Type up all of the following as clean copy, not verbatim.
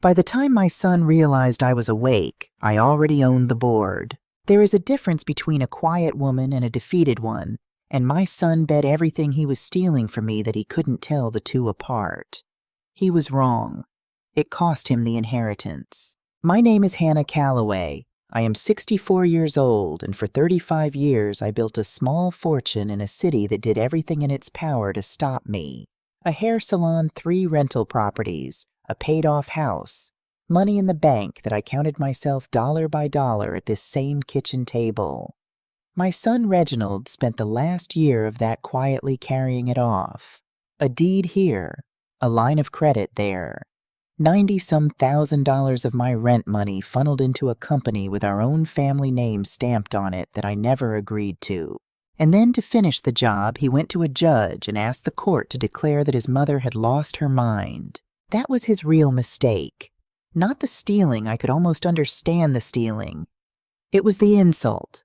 By the time my son realized I was awake, I already owned the board. There is a difference between a quiet woman and a defeated one, and my son bet everything he was stealing from me that he couldn't tell the two apart. He was wrong. It cost him the inheritance. My name is Hannah Calloway. I am 64 years old, and for 35 years I built a small fortune in a city that did everything in its power to stop me. A hair salon, 3 rental properties, a paid-off house, money in the bank that I counted myself dollar by dollar at this same kitchen table. My son Reginald spent the last year of that quietly carrying it off. A deed here, a line of credit there. $90-some thousand of my rent money funneled into a company with our own family name stamped on it that I never agreed to. And then to finish the job, he went to a judge and asked the court to declare that his mother had lost her mind. That was his real mistake. Not the stealing. I could almost understand the stealing. It was the insult.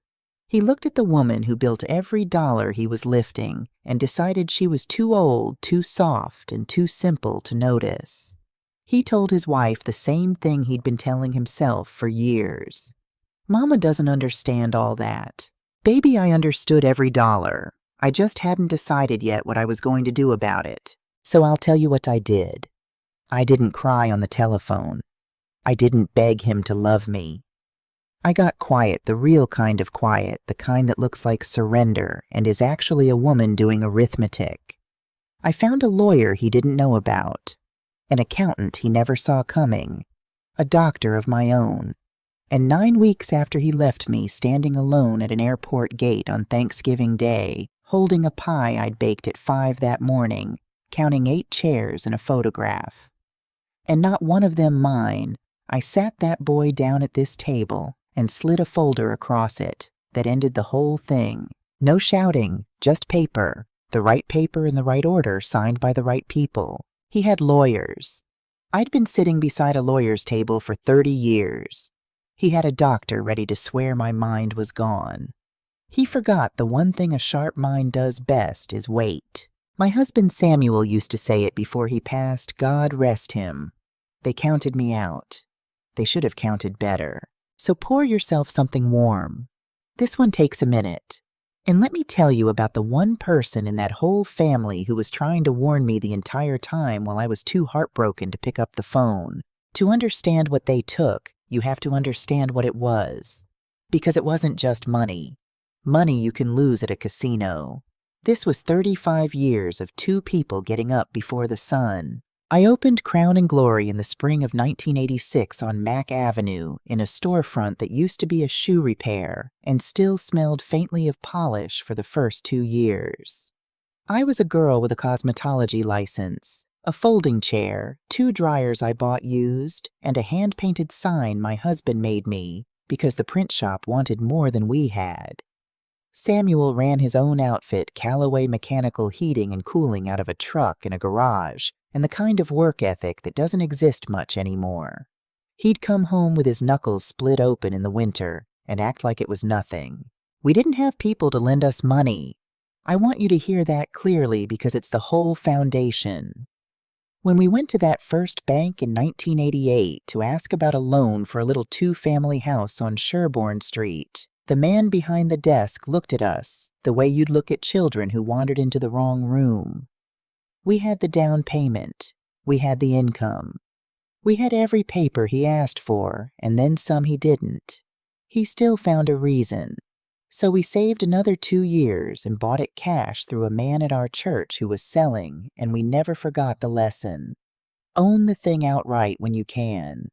He looked at the woman who built every dollar he was lifting and decided she was too old, too soft, and too simple to notice. He told his wife the same thing he'd been telling himself for years. Mama doesn't understand all that. Baby, I understood every dollar. I just hadn't decided yet what I was going to do about it. So I'll tell you what I did. I didn't cry on the telephone. I didn't beg him to love me. I got quiet, the real kind of quiet, the kind that looks like surrender and is actually a woman doing arithmetic. I found a lawyer he didn't know about, an accountant he never saw coming, a doctor of my own, and 9 weeks after he left me standing alone at an airport gate on Thanksgiving Day, holding a pie I'd baked at 5 that morning, counting 8 chairs and a photograph. And not one of them mine, I sat that boy down at this table and slid a folder across it that ended the whole thing. No shouting, just paper, the right paper in the right order, signed by the right people. He had lawyers. I'd been sitting beside a lawyer's table for 30 years. He had a doctor ready to swear my mind was gone. He forgot the one thing a sharp mind does best is wait. My husband Samuel used to say it before he passed, God rest him. They counted me out. They should have counted better. So pour yourself something warm. This one takes a minute. And let me tell you about the one person in that whole family who was trying to warn me the entire time while I was too heartbroken to pick up the phone. To understand what they took, you have to understand what it was. Because it wasn't just money. Money you can lose at a casino. This was 35 years of 2 people getting up before the sun. I opened Crown and Glory in the spring of 1986 on Mack Avenue in a storefront that used to be a shoe repair and still smelled faintly of polish for the first 2 years. I was a girl with a cosmetology license, a folding chair, 2 dryers I bought used, and a hand-painted sign my husband made me because the print shop wanted more than we had. Samuel ran his own outfit, Callaway Mechanical Heating and Cooling, out of a truck in a garage, and the kind of work ethic that doesn't exist much anymore. He'd come home with his knuckles split open in the winter and act like it was nothing. We didn't have people to lend us money. I want you to hear that clearly because it's the whole foundation. When we went to that first bank in 1988 to ask about a loan for a little 2-family house on Sherbourne Street, the man behind the desk looked at us the way you'd look at children who wandered into the wrong room. We had the down payment. We had the income. We had every paper he asked for, and then some he didn't. He still found a reason. So we saved another 2 years and bought it cash through a man at our church who was selling, and we never forgot the lesson. Own the thing outright when you can.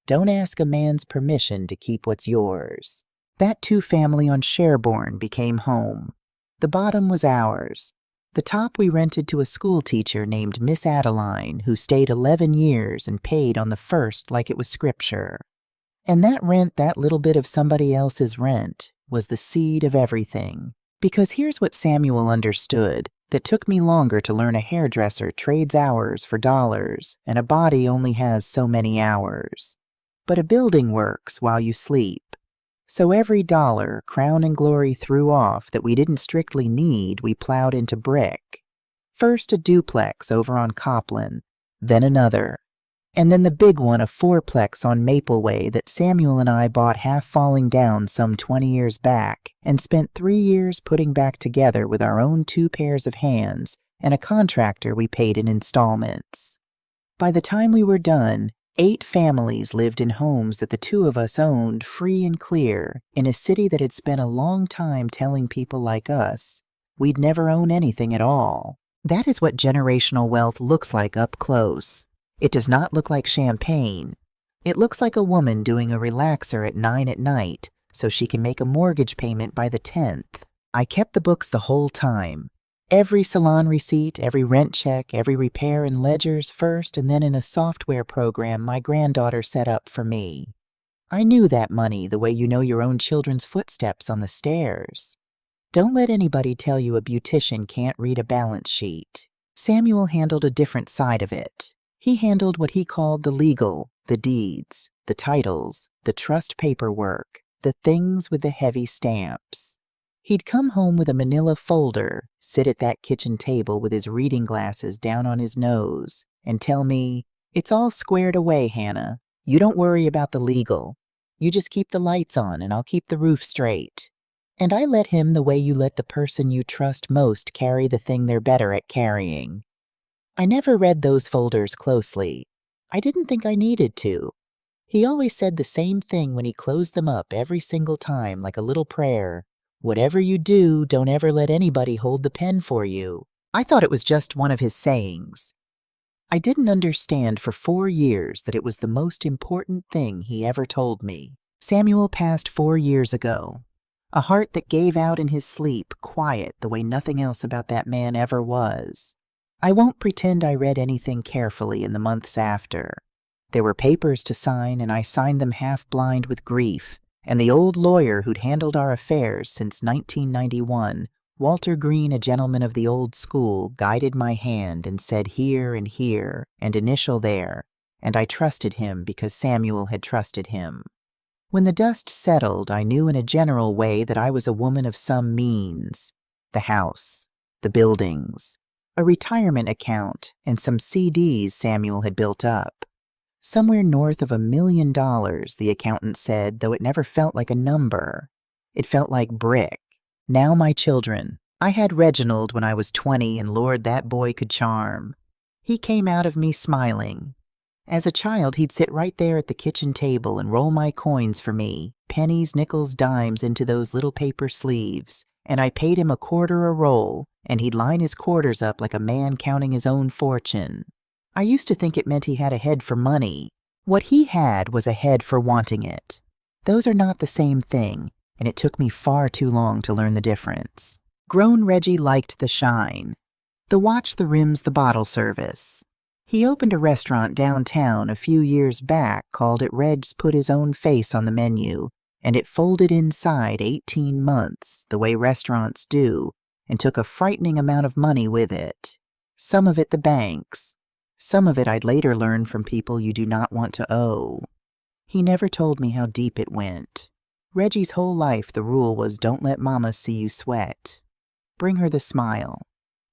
Don't ask a man's permission to keep what's yours. That 2-family on Sherbourne became home. The bottom was ours. The top we rented to a school teacher named Miss Adeline, who stayed 11 years and paid on the first like it was scripture. And that rent, that little bit of somebody else's rent, was the seed of everything. Because here's what Samuel understood that took me longer to learn: a hairdresser trades hours for dollars, and a body only has so many hours. But a building works while you sleep. So every dollar Crown and Glory threw off that we didn't strictly need, we plowed into brick. First a duplex over on Copland, then another. And then the big one, a fourplex on Maple Way that Samuel and I bought half falling down some 20 years back and spent 3 years putting back together with our own 2 pairs of hands and a contractor we paid in installments. By the time we were done, 8 families lived in homes that the 2 of us owned free and clear in a city that had spent a long time telling people like us we'd never own anything at all. That is what generational wealth looks like up close. It does not look like champagne. It looks like a woman doing a relaxer at 9 at night so she can make a mortgage payment by the 10th. I kept the books the whole time. Every salon receipt, every rent check, every repair in ledgers first and then in a software program my granddaughter set up for me. I knew that money the way you know your own children's footsteps on the stairs. Don't let anybody tell you a beautician can't read a balance sheet. Samuel handled a different side of it. He handled what he called the legal, the deeds, the titles, the trust paperwork, the things with the heavy stamps. He'd come home with a manila folder, sit at that kitchen table with his reading glasses down on his nose, and tell me, "It's all squared away, Hannah. You don't worry about the legal. You just keep the lights on and I'll keep the roof straight." And I let him the way you let the person you trust most carry the thing they're better at carrying. I never read those folders closely. I didn't think I needed to. He always said the same thing when he closed them up every single time, like a little prayer. "Whatever you do, don't ever let anybody hold the pen for you." I thought it was just one of his sayings. I didn't understand for 4 years that it was the most important thing he ever told me. Samuel passed 4 years ago. A heart that gave out in his sleep, quiet the way nothing else about that man ever was. I won't pretend I read anything carefully in the months after. There were papers to sign, and I signed them half-blind with grief, and the old lawyer who'd handled our affairs since 1991, Walter Green, a gentleman of the old school, guided my hand and said here and here, and initial there, and I trusted him because Samuel had trusted him. When the dust settled, I knew in a general way that I was a woman of some means. The house, the buildings, a retirement account, and some CDs Samuel had built up. Somewhere north of $1 million, the accountant said, though it never felt like a number. It felt like brick. Now my children. I had Reginald when I was 20, and Lord, that boy could charm. He came out of me smiling. As a child, he'd sit right there at the kitchen table and roll my coins for me, pennies, nickels, dimes into those little paper sleeves, and I paid him $1 a roll, and he'd line his quarters up like a man counting his own fortune. I used to think it meant he had a head for money. What he had was a head for wanting it. Those are not the same thing, and it took me far too long to learn the difference. Grown Reggie liked the shine. The watch the rims the bottle service. He opened a restaurant downtown a few years back, called it Reg's Put His Own Face on the menu, and it folded inside 18 months, the way restaurants do, and took a frightening amount of money with it. Some of it the banks. Some of it I'd later learn from people you do not want to owe. He never told me how deep it went. Reggie's whole life the rule was don't let Mama see you sweat. Bring her the smile.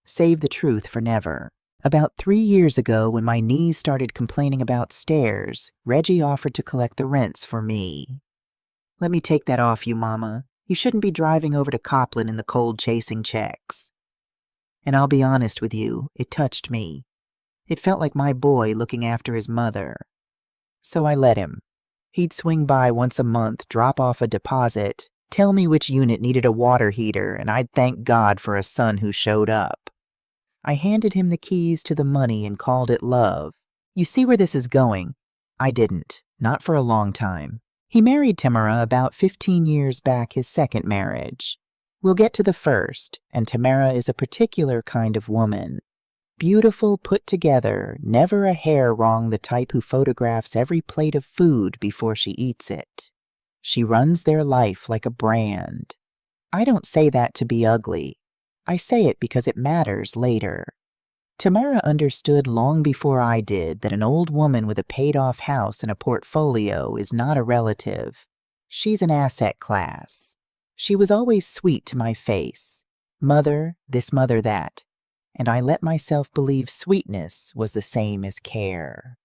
Save the truth for never. About 3 years ago, when my knees started complaining about stairs, Reggie offered to collect the rents for me. "Let me take that off you, Mama. You shouldn't be driving over to Copland in the cold chasing checks." And I'll be honest with you, it touched me. It felt like my boy looking after his mother. So I let him. He'd swing by once a month, drop off a deposit, tell me which unit needed a water heater, and I'd thank God for a son who showed up. I handed him the keys to the money and called it love. You see where this is going? I didn't. Not for a long time. He married Tamara about 15 years back, his second marriage. We'll get to the first, and Tamara is a particular kind of woman. Beautiful, put together, never a hair wrong, the type who photographs every plate of food before she eats it. She runs their life like a brand. I don't say that to be ugly. I say it because it matters later. Tamara understood long before I did that an old woman with a paid-off house and a portfolio is not a relative. She's an asset class. She was always sweet to my face. Mother this, mother that. And I let myself believe sweetness was the same as care.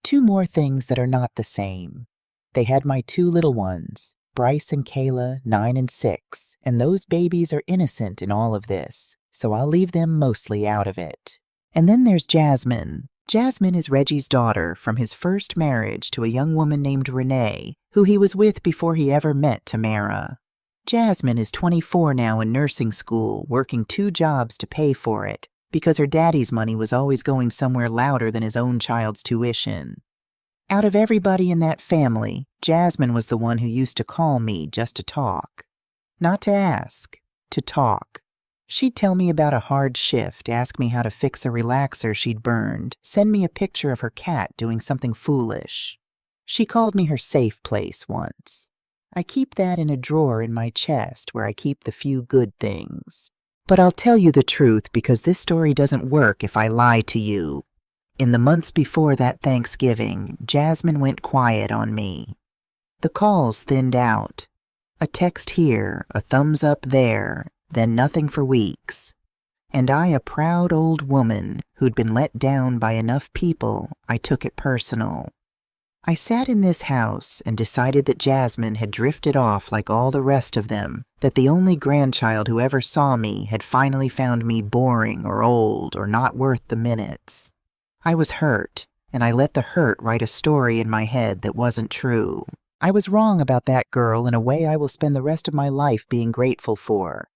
Two more things that are not the same. They had my two little ones, Bryce and Kayla, 9 and 6, and those babies are innocent in all of this, so I'll leave them mostly out of it. And then there's Jasmine. Jasmine is Reggie's daughter from his first marriage to a young woman named Renee, who he was with before he ever met Tamara. Jasmine is 24 now in nursing school, working 2 jobs to pay for it, because her daddy's money was always going somewhere louder than his own child's tuition. Out of everybody in that family, Jasmine was the one who used to call me just to talk. Not to ask, to talk. She'd tell me about a hard shift, ask me how to fix a relaxer she'd burned, send me a picture of her cat doing something foolish. She called me her safe place once. I keep that in a drawer in my chest where I keep the few good things. But I'll tell you the truth because this story doesn't work if I lie to you. In the months before that Thanksgiving, Jasmine went quiet on me. The calls thinned out. A text here, a thumbs up there, then nothing for weeks. And I, a proud old woman who'd been let down by enough people, I took it personal. I sat in this house and decided that Jasmine had drifted off like all the rest of them, that the only grandchild who ever saw me had finally found me boring or old or not worth the minutes. I was hurt, and I let the hurt write a story in my head that wasn't true. I was wrong about that girl in a way I will spend the rest of my life being grateful for.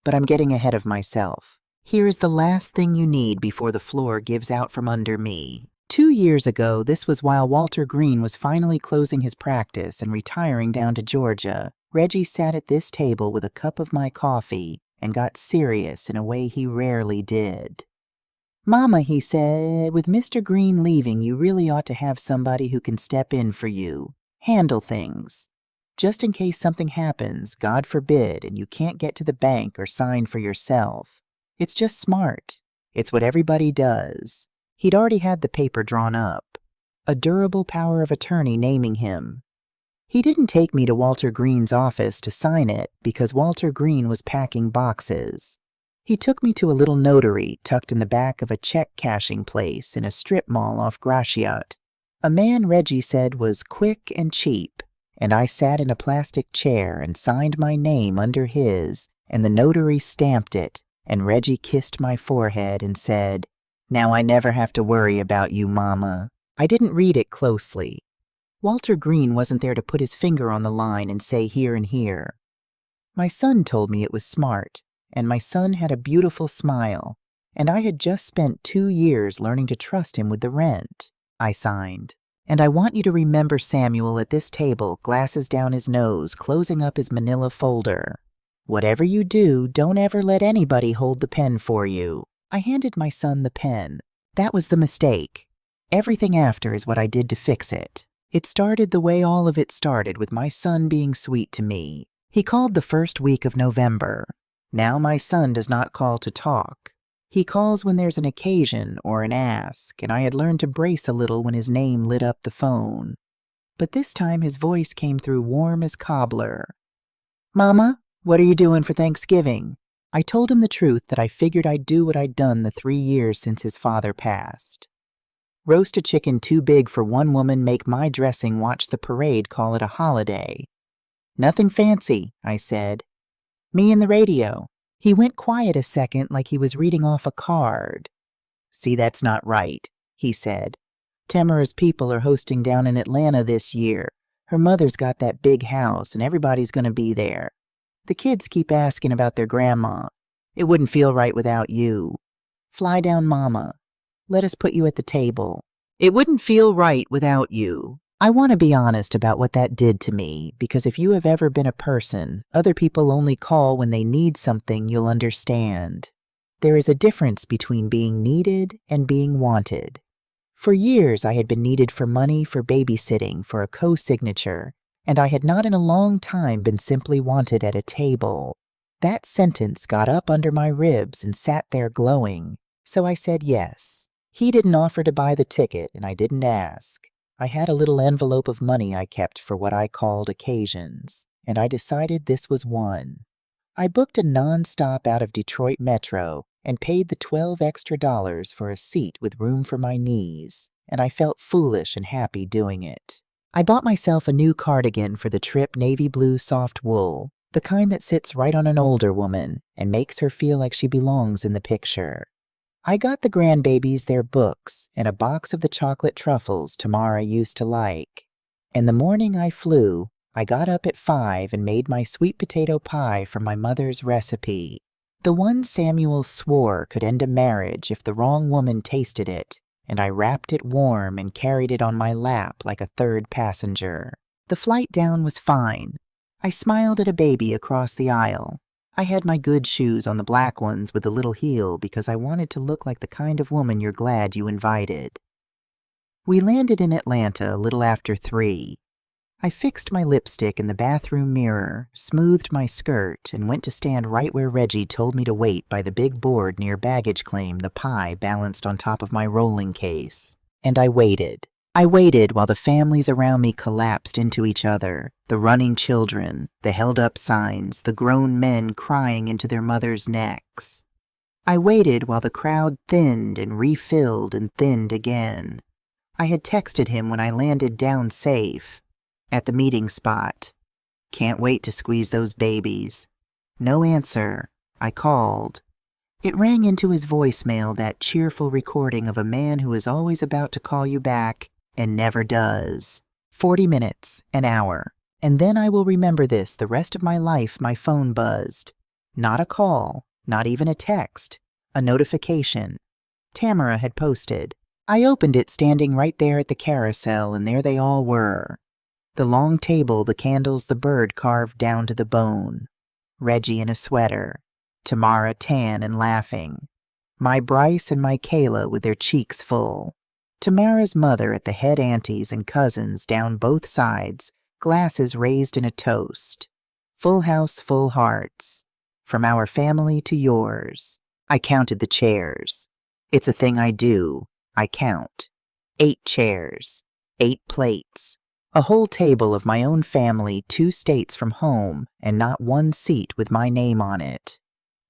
But I'm getting ahead of myself. Here is the last thing you need before the floor gives out from under me. 2 years ago, this was while Walter Green was finally closing his practice and retiring down to Georgia. Reggie sat at this table with a cup of my coffee and got serious in a way he rarely did. "Mama," he said, "with Mr. Green leaving, you really ought to have somebody who can step in for you, handle things. Just in case something happens, God forbid, and you can't get to the bank or sign for yourself. It's just smart. It's what everybody does." He'd already had the paper drawn up, a durable power of attorney naming him. He didn't take me to Walter Green's office to sign it because Walter Green was packing boxes. He took me to a little notary tucked in the back of a check-cashing place in a strip mall off Gratiot. A man Reggie said was quick and cheap, and I sat in a plastic chair and signed my name under his, and the notary stamped it, and Reggie kissed my forehead and said, "Now I never have to worry about you, Mama." I didn't read it closely. Walter Green wasn't there to put his finger on the line and say here and here. My son told me it was smart, and my son had a beautiful smile, and I had just spent 2 years learning to trust him with the rent. I signed. "And I want you to remember Samuel at this table, glasses down his nose, closing up his manila folder. Whatever you do, don't ever let anybody hold the pen for you." I handed my son the pen. That was the mistake. Everything after is what I did to fix it. It started the way all of it started, with my son being sweet to me. He called the first week of November. Now my son does not call to talk. He calls when there's an occasion or an ask, and I had learned to brace a little when his name lit up the phone. But this time his voice came through warm as cobbler. "Mama, what are you doing for Thanksgiving?" I told him the truth, that I figured I'd do what I'd done the 3 years since his father passed. "Roast a chicken too big for one woman, make my dressing, watch the parade, call it a holiday." "Nothing fancy," I said. "Me and the radio." He went quiet a second like he was reading off a card. "See, that's not right," he said. "Tamara's people are hosting down in Atlanta this year. Her mother's got that big house, and everybody's going to be there. The kids keep asking about their grandma. It wouldn't feel right without you. Fly down, Mama. Let us put you at the table. It wouldn't feel right without you." I want to be honest about what that did to me, because if you have ever been a person other people only call when they need something, you'll understand. There is a difference between being needed and being wanted. For years I had been needed for money, for babysitting, for a co-signature, and I had not in a long time been simply wanted at a table. That sentence got up under my ribs and sat there glowing, so I said yes. He didn't offer to buy the ticket, and I didn't ask. I had a little envelope of money I kept for what I called occasions, and I decided this was one. I booked a non-stop out of Detroit Metro and paid the $12 extra for a seat with room for my knees, and I felt foolish and happy doing it. I bought myself a new cardigan for the trip, navy blue soft wool, the kind that sits right on an older woman and makes her feel like she belongs in the picture. I got the grandbabies their books and a box of the chocolate truffles Tamara used to like. And the morning I flew, I got up at 5 and made my sweet potato pie from my mother's recipe. The one Samuel swore could end a marriage if the wrong woman tasted it, and I wrapped it warm and carried it on my lap like a third passenger. The flight down was fine. I smiled at a baby across the aisle. I had my good shoes on, the black ones with the little heel, because I wanted to look like the kind of woman you're glad you invited. We landed in Atlanta a little after 3. I fixed my lipstick in the bathroom mirror, smoothed my skirt, and went to stand right where Reggie told me to wait by the big board near baggage claim, the pie balanced on top of my rolling case. And I waited. I waited while the families around me collapsed into each other, the running children, the held-up signs, the grown men crying into their mothers' necks. I waited while the crowd thinned and refilled and thinned again. I had texted him when I landed down safe. At the meeting spot. Can't wait to squeeze those babies. No answer. I called. It rang into his voicemail, that cheerful recording of a man who is always about to call you back and never does. 40 minutes, an hour. And then I will remember this the rest of my life. My phone buzzed. Not a call, not even a text. A notification. Tamara had posted. I opened it standing right there at the carousel, and there they all were. The long table, the candles, the bird carved down to the bone. Reggie in a sweater. Tamara tan and laughing. My Bryce and my Kayla with their cheeks full. Tamara's mother at the head, aunties and cousins down both sides, glasses raised in a toast. Full house, full hearts. From our family to yours. I counted the chairs. It's a thing I do. I count. 8 chairs. 8 plates. A whole table of my own family, 2 states from home, and not one seat with my name on it.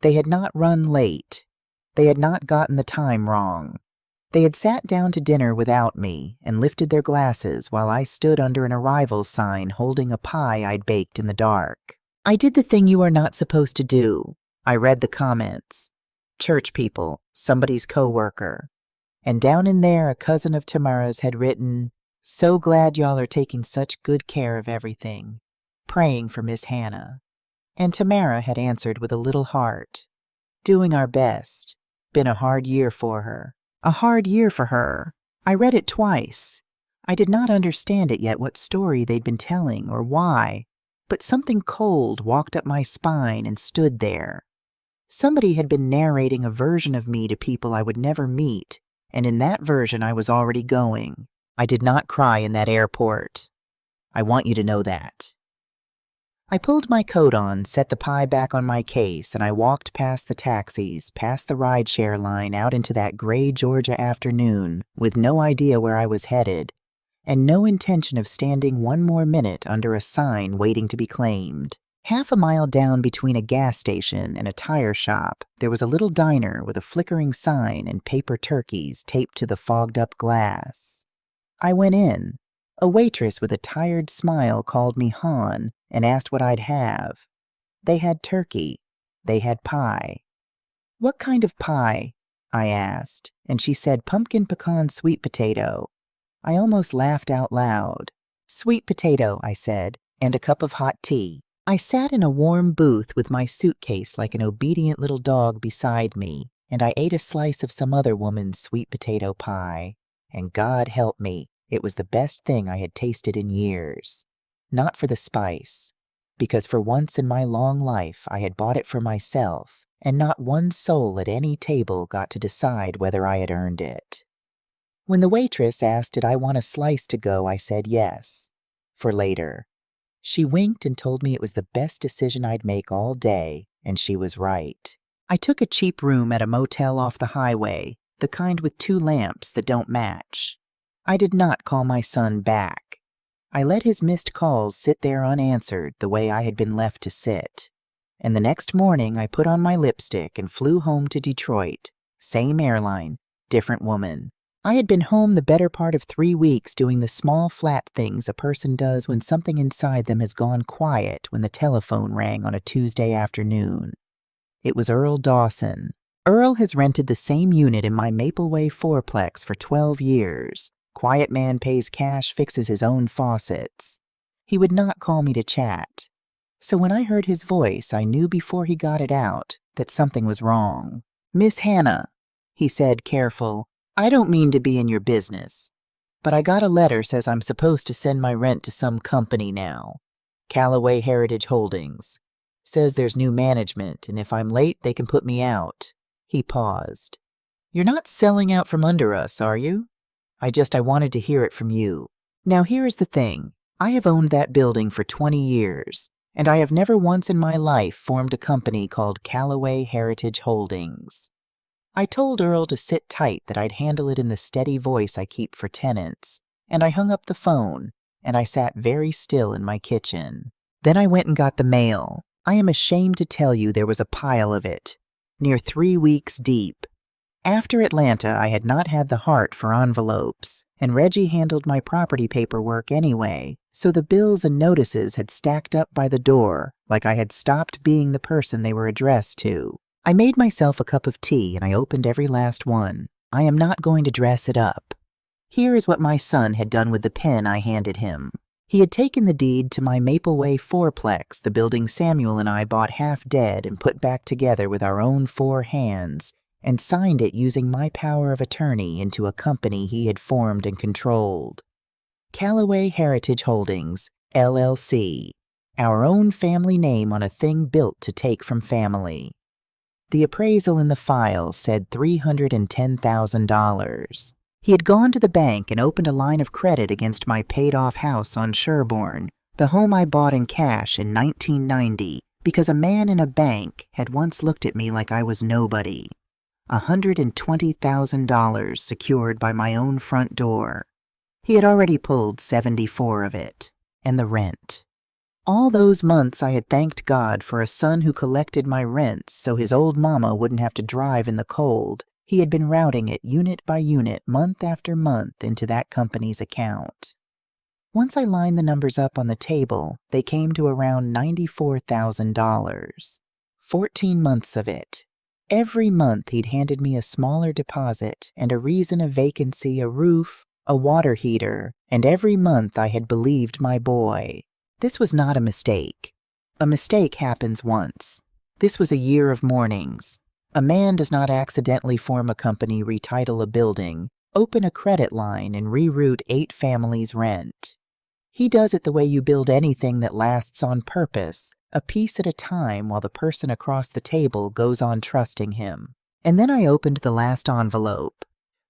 They had not run late. They had not gotten the time wrong. They had sat down to dinner without me and lifted their glasses while I stood under an arrival sign holding a pie I'd baked in the dark. I did the thing you are not supposed to do. I read the comments. Church people, somebody's co-worker. And down in there, a cousin of Tamara's had written, "So glad y'all are taking such good care of everything. Praying for Miss Hannah." And Tamara had answered with a little heart. "Doing our best. Been a hard year for her." A hard year for her. I read it twice. I did not understand it yet, what story they'd been telling or why, but something cold walked up my spine and stood there. Somebody had been narrating a version of me to people I would never meet, and in that version I was already going. I did not cry in that airport. I want you to know that. I pulled my coat on, set the pie back on my case, and I walked past the taxis, past the rideshare line, out into that gray Georgia afternoon, with no idea where I was headed, and no intention of standing one more minute under a sign waiting to be claimed. Half a mile down between a gas station and a tire shop, there was a little diner with a flickering sign and paper turkeys taped to the fogged-up glass. I went in. A waitress with a tired smile called me Han and asked what I'd have. They had turkey. They had pie. "What kind of pie?" I asked, and she said pumpkin pecan sweet potato. I almost laughed out loud. "Sweet potato," I said, "and a cup of hot tea." I sat in a warm booth with my suitcase like an obedient little dog beside me, and I ate a slice of some other woman's sweet potato pie. And God help me, it was the best thing I had tasted in years. Not for the spice, because for once in my long life I had bought it for myself, and not one soul at any table got to decide whether I had earned it. When the waitress asked did I want a slice to go, I said yes, for later. She winked and told me it was the best decision I'd make all day, and she was right. I took a cheap room at a motel off the highway, the kind with 2 lamps that don't match. I did not call my son back. I let his missed calls sit there unanswered the way I had been left to sit. And the next morning I put on my lipstick and flew home to Detroit. Same airline, different woman. I had been home the better part of 3 weeks doing the small flat things a person does when something inside them has gone quiet when the telephone rang on a Tuesday afternoon. It was Earl Dawson. Earl has rented the same unit in my Maple Way fourplex for 12 years. Quiet man pays cash, fixes his own faucets. He would not call me to chat. So when I heard his voice, I knew before he got it out that something was wrong. "Miss Hannah," he said, careful, "I don't mean to be in your business, but I got a letter says I'm supposed to send my rent to some company now. Callaway Heritage Holdings. Says there's new management, and if I'm late, they can put me out." He paused. "You're not selling out from under us, are you? I wanted to hear it from you. Now here is the thing. I have owned that building for 20 years, and I have never once in my life formed a company called Callaway Heritage Holdings." I told Earl to sit tight, that I'd handle it in the steady voice I keep for tenants, and I hung up the phone, and I sat very still in my kitchen. Then I went and got the mail. I am ashamed to tell you there was a pile of it, near 3 weeks deep. After Atlanta, I had not had the heart for envelopes, and Reggie handled my property paperwork anyway, so the bills and notices had stacked up by the door like I had stopped being the person they were addressed to. I made myself a cup of tea and I opened every last one. I am not going to dress it up. Here is what my son had done with the pen I handed him. He had taken the deed to my Maple Way fourplex, the building Samuel and I bought half dead and put back together with our own 4 hands, and signed it using my power of attorney into a company he had formed and controlled. Callaway Heritage Holdings, LLC. Our own family name on a thing built to take from family. The appraisal in the file said $310,000. He had gone to the bank and opened a line of credit against my paid-off house on Sherborne, the home I bought in cash in 1990, because a man in a bank had once looked at me like I was nobody. $120,000 secured by my own front door. He had already pulled 74 of it, and the rent. All those months I had thanked God for a son who collected my rents so his old mama wouldn't have to drive in the cold. He had been routing it unit by unit, month after month, into that company's account. Once I lined the numbers up on the table, they came to around $94,000. 14 months of it. Every month he'd handed me a smaller deposit and a reason of vacancy, a roof, a water heater, and every month I had believed my boy. This was not a mistake. A mistake happens once. This was a year of mornings. A man does not accidentally form a company, retitle a building, open a credit line, and reroute 8 families' rent. He does it the way you build anything that lasts on purpose, a piece at a time, while the person across the table goes on trusting him. And then I opened the last envelope,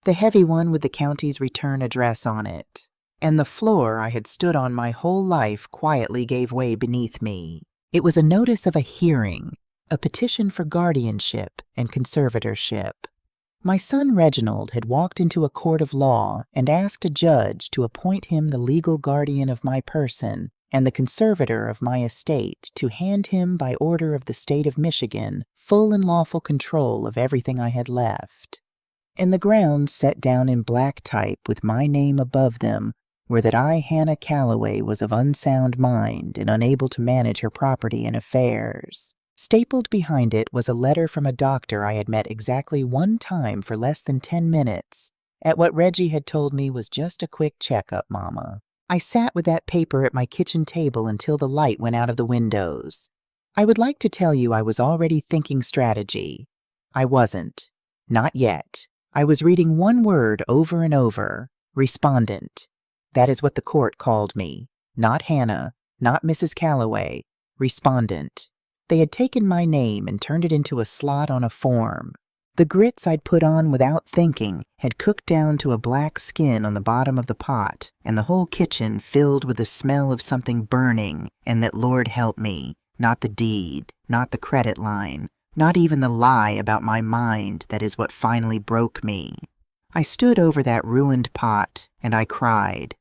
the heavy one with the county's return address on it. And the floor I had stood on my whole life quietly gave way beneath me. It was a notice of a hearing, a petition for guardianship and conservatorship. My son Reginald had walked into a court of law and asked a judge to appoint him the legal guardian of my person and the conservator of my estate, to hand him, by order of the state of Michigan, full and lawful control of everything I had left. And the grounds set down in black type with my name above them were that I, Hannah Callaway, was of unsound mind and unable to manage her property and affairs. Stapled behind it was a letter from a doctor I had met exactly 1 time for less than 10 minutes, at what Reggie had told me was just a quick checkup, Mama. I sat with that paper at my kitchen table until the light went out of the windows. I would like to tell you I was already thinking strategy. I wasn't. Not yet. I was reading one word over and over: respondent. That is what the court called me. Not Hannah, not Mrs. Callaway. Respondent. They had taken my name and turned it into a slot on a form. The grits I'd put on without thinking had cooked down to a black skin on the bottom of the pot, and the whole kitchen filled with the smell of something burning, and that, Lord help me, not the deed, not the credit line, not even the lie about my mind that is what finally broke me. I stood over that ruined pot, and I cried.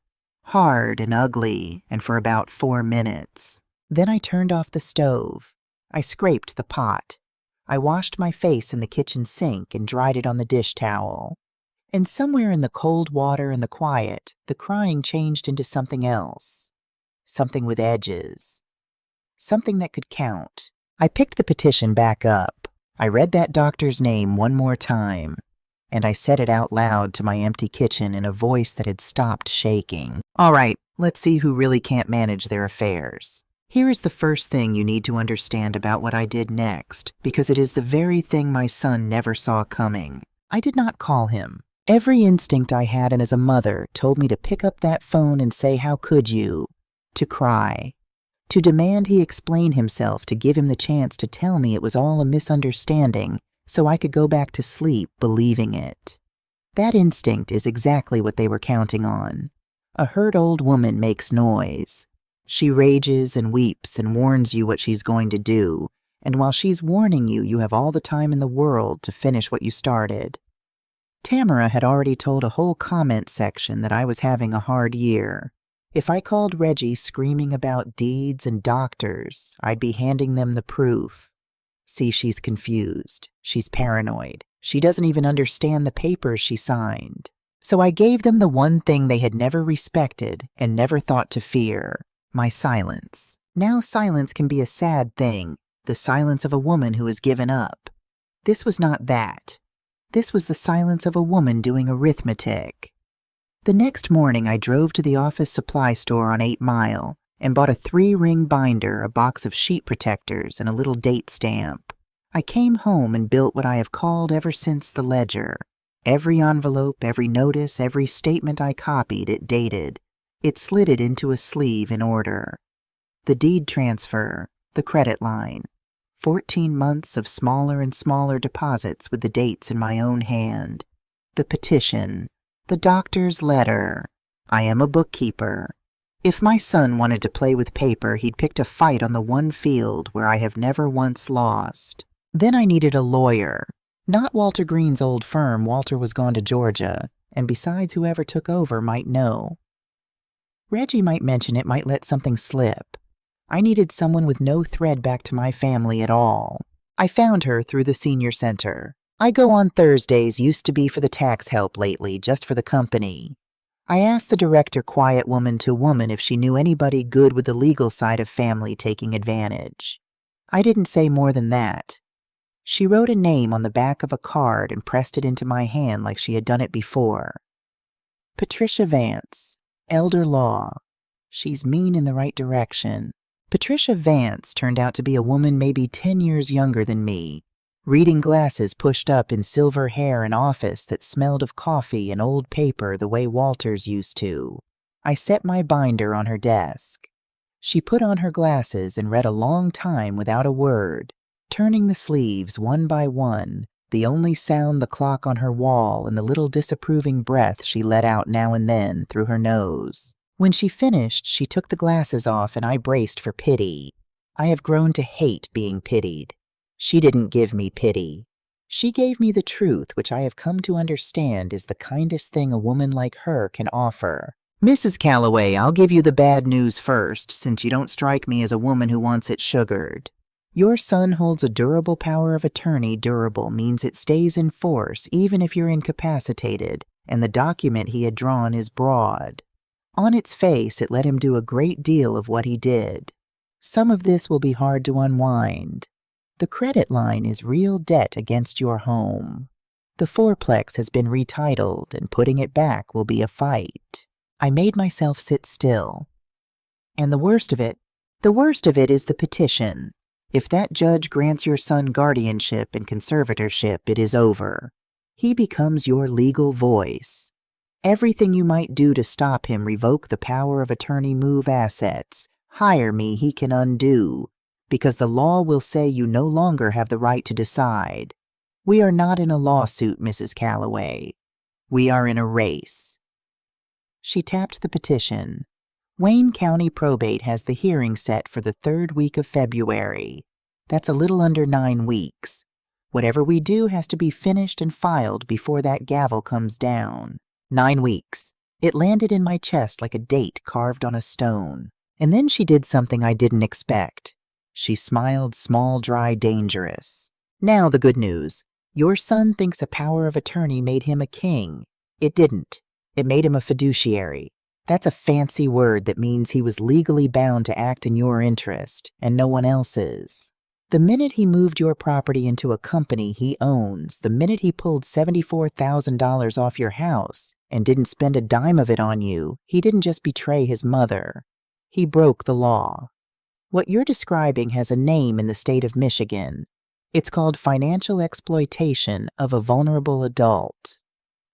Hard and ugly, and for about 4 minutes. Then I turned off the stove. I scraped the pot. I washed my face in the kitchen sink and dried it on the dish towel. And somewhere in the cold water and the quiet, the crying changed into something else. Something with edges. Something that could count. I picked the petition back up. I read that doctor's name one more time, and I said it out loud to my empty kitchen in a voice that had stopped shaking. All right, let's see who really can't manage their affairs. Here is the first thing you need to understand about what I did next, because it is the very thing my son never saw coming. I did not call him. Every instinct I had and as a mother told me to pick up that phone and say, "How could you?" To cry. To demand he explain himself, to give him the chance to tell me it was all a misunderstanding so I could go back to sleep believing it. That instinct is exactly what they were counting on. A hurt old woman makes noise. She rages and weeps and warns you what she's going to do, and while she's warning you, you have all the time in the world to finish what you started. Tamara had already told a whole comment section that I was having a hard year. If I called Reggie screaming about deeds and doctors, I'd be handing them the proof. See, she's confused. She's paranoid. She doesn't even understand the papers she signed. So I gave them the one thing they had never respected and never thought to fear, my silence. Now silence can be a sad thing, the silence of a woman who has given up. This was not that. This was the silence of a woman doing arithmetic. The next morning I drove to the office supply store on 8 Mile and bought a 3-ring binder, a box of sheet protectors, and a little date stamp. I came home and built what I have called ever since the ledger. Every envelope, every notice, every statement I copied, it dated. It slid it into a sleeve in order. The deed transfer, the credit line. 14 months of smaller and smaller deposits with the dates in my own hand. The petition. The doctor's letter. I am a bookkeeper. If my son wanted to play with paper, he'd picked a fight on the one field where I have never once lost. Then I needed a lawyer. Not Walter Green's old firm. Walter was gone to Georgia, and besides, whoever took over might know. Reggie might mention it, might let something slip. I needed someone with no thread back to my family at all. I found her through the senior center. I go on Thursdays, used to be for the tax help lately, just for the company. I asked the director, quiet woman to woman, if she knew anybody good with the legal side of family taking advantage. I didn't say more than that. She wrote a name on the back of a card and pressed it into my hand like she had done it before. Patricia Vance, elder law. She's mean in the right direction. Patricia Vance turned out to be a woman maybe 10 years younger than me. Reading glasses pushed up in silver hair, an office that smelled of coffee and old paper the way Walter's used to. I set my binder on her desk. She put on her glasses and read a long time without a word, turning the sleeves one by one, the only sound the clock on her wall and the little disapproving breath she let out now and then through her nose. When she finished, she took the glasses off and I braced for pity. I have grown to hate being pitied. She didn't give me pity. She gave me the truth, which I have come to understand is the kindest thing a woman like her can offer. Mrs. Calloway, I'll give you the bad news first, since you don't strike me as a woman who wants it sugared. Your son holds a durable power of attorney. Durable means it stays in force even if you're incapacitated, and the document he had drawn is broad. On its face, it let him do a great deal of what he did. Some of this will be hard to unwind. The credit line is real debt against your home. The fourplex has been retitled, and putting it back will be a fight. I made myself sit still. And the worst of it is the petition. If that judge grants your son guardianship and conservatorship, it is over. He becomes your legal voice. Everything you might do to stop him, revoke the power of attorney, move assets, hire me, he can undo, because the law will say you no longer have the right to decide. We are not in a lawsuit, Mrs. Calloway. We are in a race. She tapped the petition. Wayne County Probate has the hearing set for the 3rd week of February. That's a little under 9 weeks. Whatever we do has to be finished and filed before that gavel comes down. 9 weeks. It landed in my chest like a date carved on a stone. And then she did something I didn't expect. She smiled, small, dry, dangerous. Now the good news. Your son thinks a power of attorney made him a king. It didn't. It made him a fiduciary. That's a fancy word that means he was legally bound to act in your interest and no one else's. The minute he moved your property into a company he owns, the minute he pulled $74,000 off your house and didn't spend a dime of it on you, he didn't just betray his mother. He broke the law. What you're describing has a name in the state of Michigan. It's called financial exploitation of a vulnerable adult.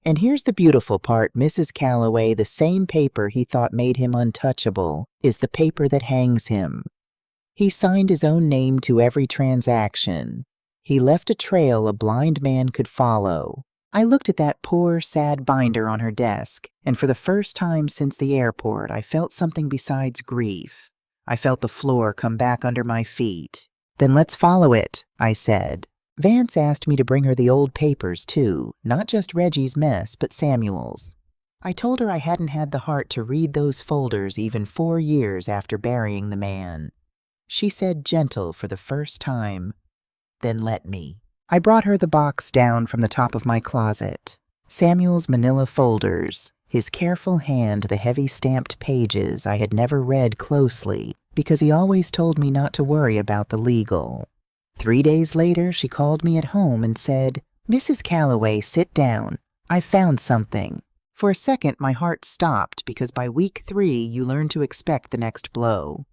And here's the beautiful part, Mrs. Calloway, the same paper he thought made him untouchable is the paper that hangs him. He signed his own name to every transaction. He left a trail a blind man could follow. I looked at that poor, sad binder on her desk, and for the first time since the airport, I felt something besides grief. I felt the floor come back under my feet. Then let's follow it, I said. Vance asked me to bring her the old papers, too, not just Reggie's mess, but Samuel's. I told her I hadn't had the heart to read those folders even 4 years after burying the man. She said gentle for the first time, "Then let me." I brought her the box down from the top of my closet. Samuel's manila folders, his careful hand the heavy stamped pages I had never read closely because he always told me not to worry about the legal. 3 days later, she called me at home and said, "Mrs. Calloway, sit down. I found something." For a second, my heart stopped because by week 3, you learn to expect the next blow.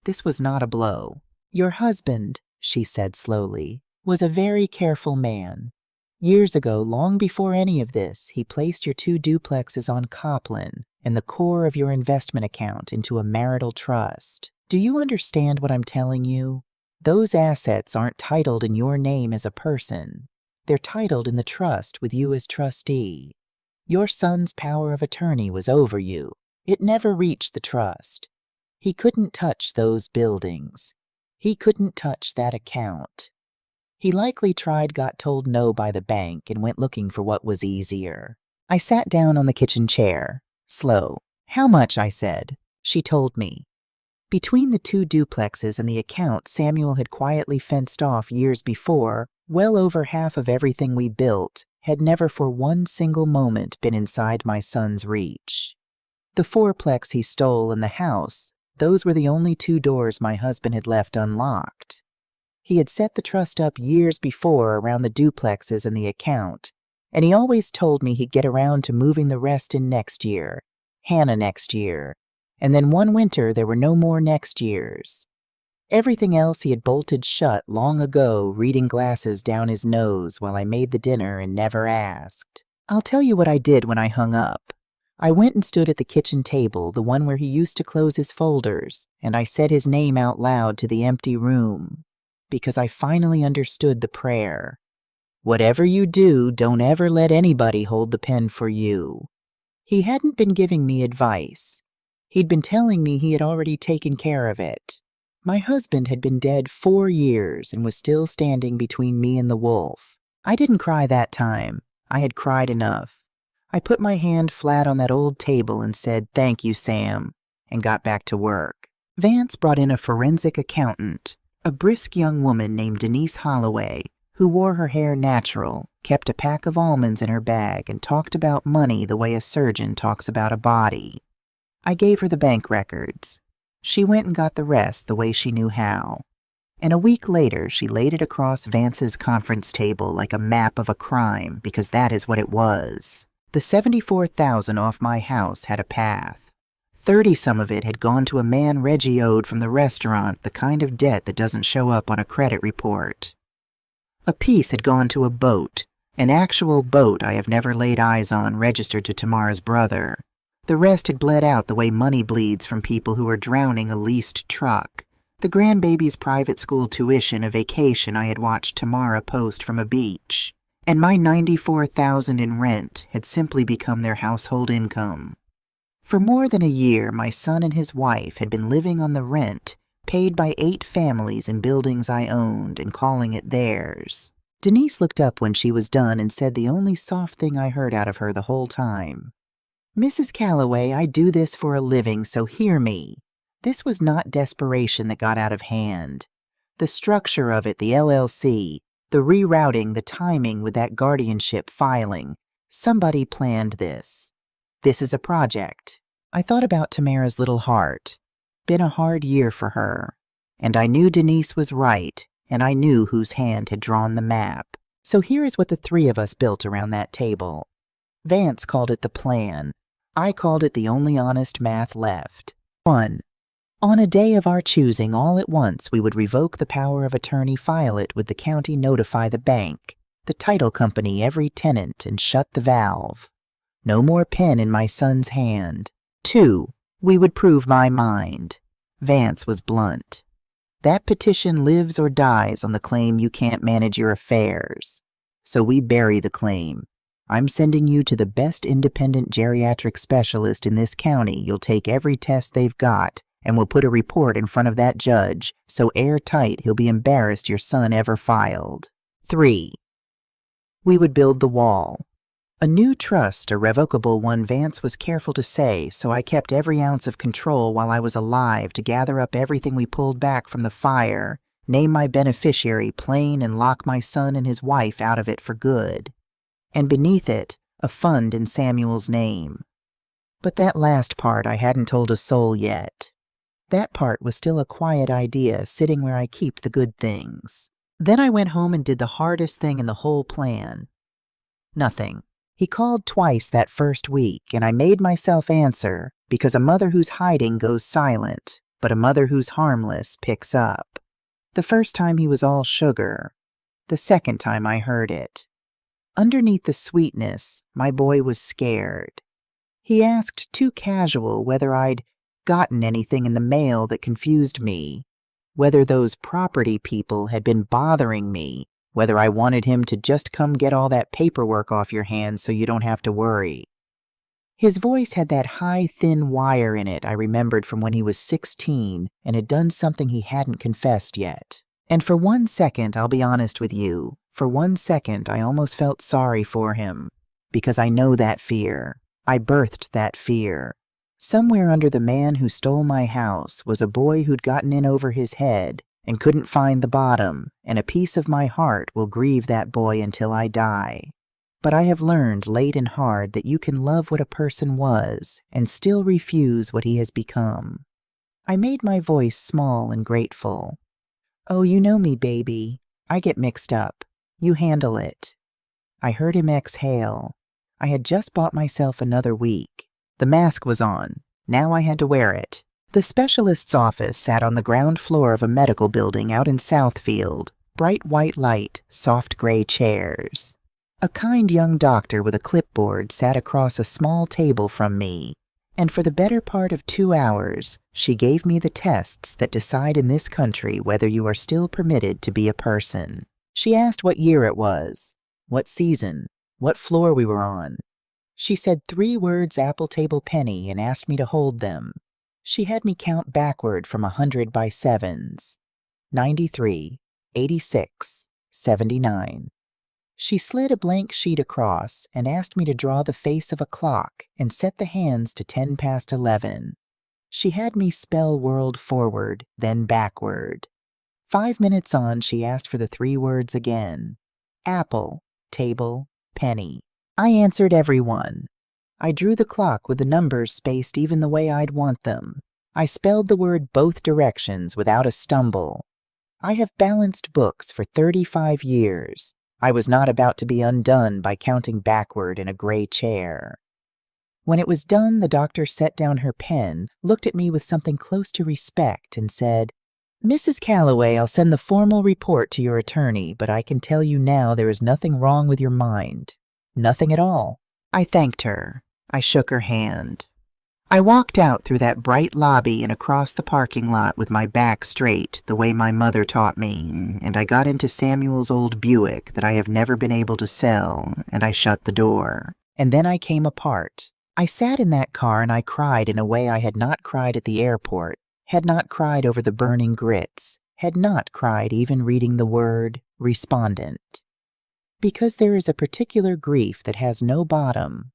This was not a blow. Your husband, she said slowly, was a very careful man. Years ago, long before any of this, he placed your 2 duplexes on Copland and the core of your investment account into a marital trust. Do you understand what I'm telling you? Those assets aren't titled in your name as a person. They're titled in the trust with you as trustee. Your son's power of attorney was over you. It never reached the trust. He couldn't touch those buildings. He couldn't touch that account. He likely tried, got told no by the bank, and went looking for what was easier. I sat down on the kitchen chair. Slow. "How much?" I said. She told me. Between the 2 duplexes and the account Samuel had quietly fenced off years before, well over half of everything we built had never for one single moment been inside my son's reach. The 4plex he stole in the house, those were the only 2 doors my husband had left unlocked. He had set the trust up years before around the duplexes and the account, and he always told me he'd get around to moving the rest in next year, Hannah next year, and then one winter there were no more next years. Everything else he had bolted shut long ago, reading glasses down his nose while I made the dinner and never asked. I'll tell you what I did when I hung up. I went and stood at the kitchen table, the one where he used to close his folders, and I said his name out loud to the empty room, because I finally understood the prayer. Whatever you do, don't ever let anybody hold the pen for you. He hadn't been giving me advice. He'd been telling me he had already taken care of it. My husband had been dead 4 years and was still standing between me and the wolf. I didn't cry that time. I had cried enough. I put my hand flat on that old table and said, "Thank you, Sam," and got back to work. Vance brought in a forensic accountant, a brisk young woman named Denise Holloway, who wore her hair natural, kept a pack of almonds in her bag, and talked about money the way a surgeon talks about a body. I gave her the bank records. She went and got the rest the way she knew how. And a week later, she laid it across Vance's conference table like a map of a crime, because that is what it was. The $74,000 off my house had a path. 30-some of it had gone to a man Reggie owed from the restaurant, the kind of debt that doesn't show up on a credit report. A piece had gone to a boat, an actual boat I have never laid eyes on, registered to Tamara's brother. The rest had bled out the way money bleeds from people who are drowning a leased truck. The grandbaby's private school tuition, a vacation I had watched Tamara post from a beach. And my $94,000 in rent had simply become their household income. For more than a year, my son and his wife had been living on the rent paid by 8 families in buildings I owned and calling it theirs. Denise looked up when she was done and said the only soft thing I heard out of her the whole time. "Mrs. Calloway, I do this for a living, so hear me. This was not desperation that got out of hand. The structure of it, the LLC, the rerouting, the timing with that guardianship filing, Somebody planned this. This is a project. I thought about Tamara's little heart. Been a hard year for her. And I knew Denise was right, and I knew whose hand had drawn the map. So here is what the three of us built around that table. Vance called it the plan. I called it the only honest math left. 1. On a day of our choosing, all at once, we would revoke the power of attorney, file it with the county, notify the bank, the title company, every tenant, and shut the valve. No more pen in my son's hand. 2. We would prove my mind. Vance was blunt. That petition lives or dies on the claim you can't manage your affairs. So we bury the claim. I'm sending you to the best independent geriatric specialist in this county. You'll take every test they've got, and we'll put a report in front of that judge, so airtight he'll be embarrassed your son ever filed. 3. We would build the wall. A new trust, a revocable one, Vance was careful to say, so I kept every ounce of control while I was alive to gather up everything we pulled back from the fire, name my beneficiary plain, and lock my son and his wife out of it for good. And beneath it, a fund in Samuel's name. But that last part I hadn't told a soul yet. That part was still a quiet idea sitting where I keep the good things. Then I went home and did the hardest thing in the whole plan. Nothing. He called twice that first week, and I made myself answer, because a mother who's hiding goes silent, but a mother who's harmless picks up. The first time he was all sugar. The second time I heard it. Underneath the sweetness, my boy was scared. He asked too casual whether I'd gotten anything in the mail that confused me, whether those property people had been bothering me, whether I wanted him to just come get all that paperwork off your hands so you don't have to worry. His voice had that high, thin wire in it I remembered from when he was 16 and had done something he hadn't confessed yet. And for 1 second, I'll be honest with you, for 1 second I almost felt sorry for him, because I know that fear. I birthed that fear. Somewhere under the man who stole my house was a boy who'd gotten in over his head and couldn't find the bottom, and a piece of my heart will grieve that boy until I die. But I have learned late and hard that you can love what a person was and still refuse what he has become. I made my voice small and grateful. Oh, you know me, baby. I get mixed up. You handle it. I heard him exhale. I had just bought myself another week. The mask was on. Now I had to wear it. The specialist's office sat on the ground floor of a medical building out in Southfield. Bright white light, soft gray chairs. A kind young doctor with a clipboard sat across a small table from me, and for the better part of 2 hours, she gave me the tests that decide in this country whether you are still permitted to be a person. She asked what year it was, what season, what floor we were on. She said 3 words apple table penny and asked me to hold them. She had me count backward from 100 by 7s. 93, 86, 79. She slid a blank sheet across and asked me to draw the face of a clock and set the hands to 10 past 11. She had me spell world forward, then backward. 5 minutes on, she asked for the 3 words again. Apple, table, penny. I answered every one. I drew the clock with the numbers spaced even the way I'd want them. I spelled the word both directions without a stumble. I have balanced books for 35 years. I was not about to be undone by counting backward in a gray chair. When it was done, the doctor set down her pen, looked at me with something close to respect, and said, Mrs. Calloway, I'll send the formal report to your attorney, but I can tell you now there is nothing wrong with your mind. Nothing at all. I thanked her. I shook her hand. I walked out through that bright lobby and across the parking lot with my back straight, the way my mother taught me, and I got into Samuel's old Buick that I have never been able to sell, and I shut the door. And then I came apart. I sat in that car and I cried in a way I had not cried at the airport, had not cried over the burning grits, had not cried even reading the word respondent. Because there is a particular grief that has no bottom,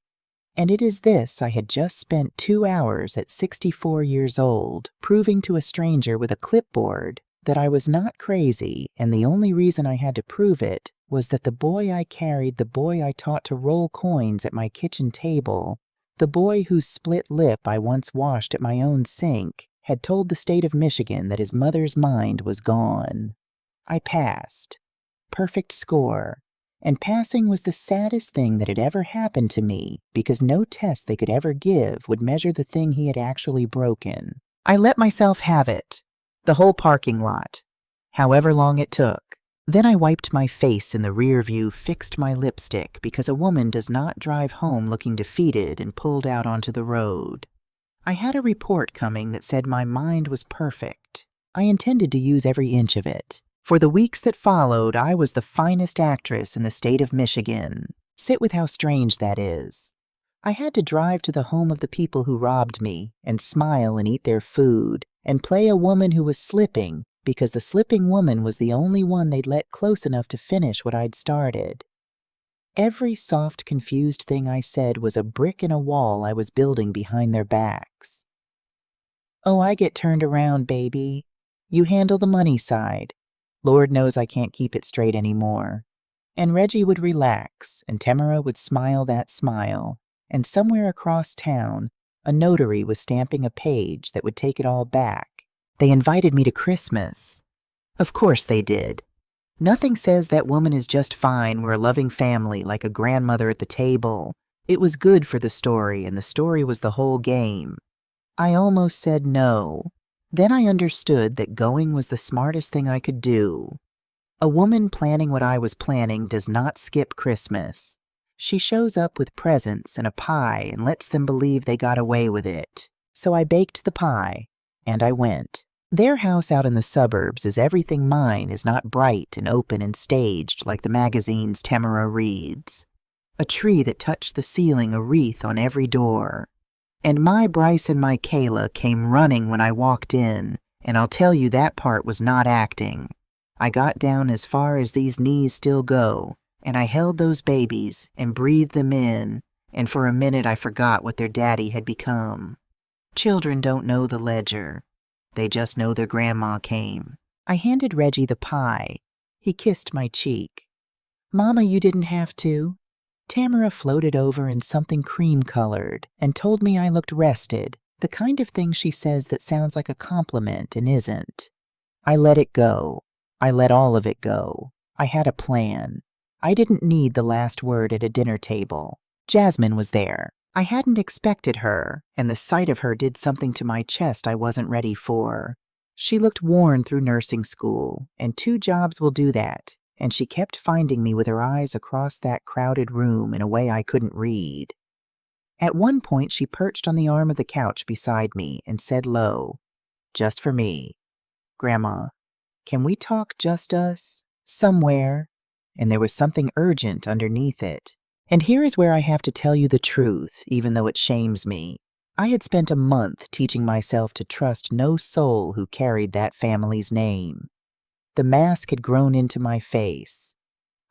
and it is this I had just spent 2 hours at 64 years old, proving to a stranger with a clipboard that I was not crazy, and the only reason I had to prove it was that the boy I carried, the boy I taught to roll coins at my kitchen table, the boy whose split lip I once washed at my own sink, had told the state of Michigan that his mother's mind was gone. I passed. Perfect score. And passing was the saddest thing that had ever happened to me, because no test they could ever give would measure the thing he had actually broken. I let myself have it. The whole parking lot. However long it took. Then I wiped my face in the rear view, fixed my lipstick, because a woman does not drive home looking defeated, and pulled out onto the road. I had a report coming that said my mind was perfect. I intended to use every inch of it. For the weeks that followed, I was the finest actress in the state of Michigan. Sit with how strange that is. I had to drive to the home of the people who robbed me, and smile and eat their food, and play a woman who was slipping, because the slipping woman was the only one they'd let close enough to finish what I'd started. Every soft, confused thing I said was a brick in a wall I was building behind their backs. Oh, I get turned around, baby. You handle the money side. Lord knows I can't keep it straight anymore. And Reggie would relax, and Tamara would smile that smile, and somewhere across town, a notary was stamping a page that would take it all back. They invited me to Christmas. Of course they did. Nothing says that woman is just fine. We're a loving family, like a grandmother at the table. It was good for the story, and the story was the whole game. I almost said no. Then I understood that going was the smartest thing I could do. A woman planning what I was planning does not skip Christmas. She shows up with presents and a pie and lets them believe they got away with it. So I baked the pie, and I went. Their house out in the suburbs is everything mine is not bright and open and staged like the magazines Tamara reads. A tree that touched the ceiling, a wreath on every door. And my Bryce and my Kayla came running when I walked in, and I'll tell you that part was not acting. I got down as far as these knees still go, and I held those babies and breathed them in, and for a minute I forgot what their daddy had become. Children don't know the ledger. They just know their grandma came. I handed Reggie the pie. He kissed my cheek. Mama, you didn't have to. Tamara floated over in something cream-colored and told me I looked rested, the kind of thing she says that sounds like a compliment and isn't. I let it go. I let all of it go. I had a plan. I didn't need the last word at a dinner table. Jasmine was there. I hadn't expected her, and the sight of her did something to my chest I wasn't ready for. She looked worn through nursing school, and 2 jobs will do that, and she kept finding me with her eyes across that crowded room in a way I couldn't read. At one point she perched on the arm of the couch beside me and said low, "Just for me. Grandma, can we talk just us? Somewhere?" And there was something urgent underneath it. And here is where I have to tell you the truth, even though it shames me. I had spent a month teaching myself to trust no soul who carried that family's name. The mask had grown into my face.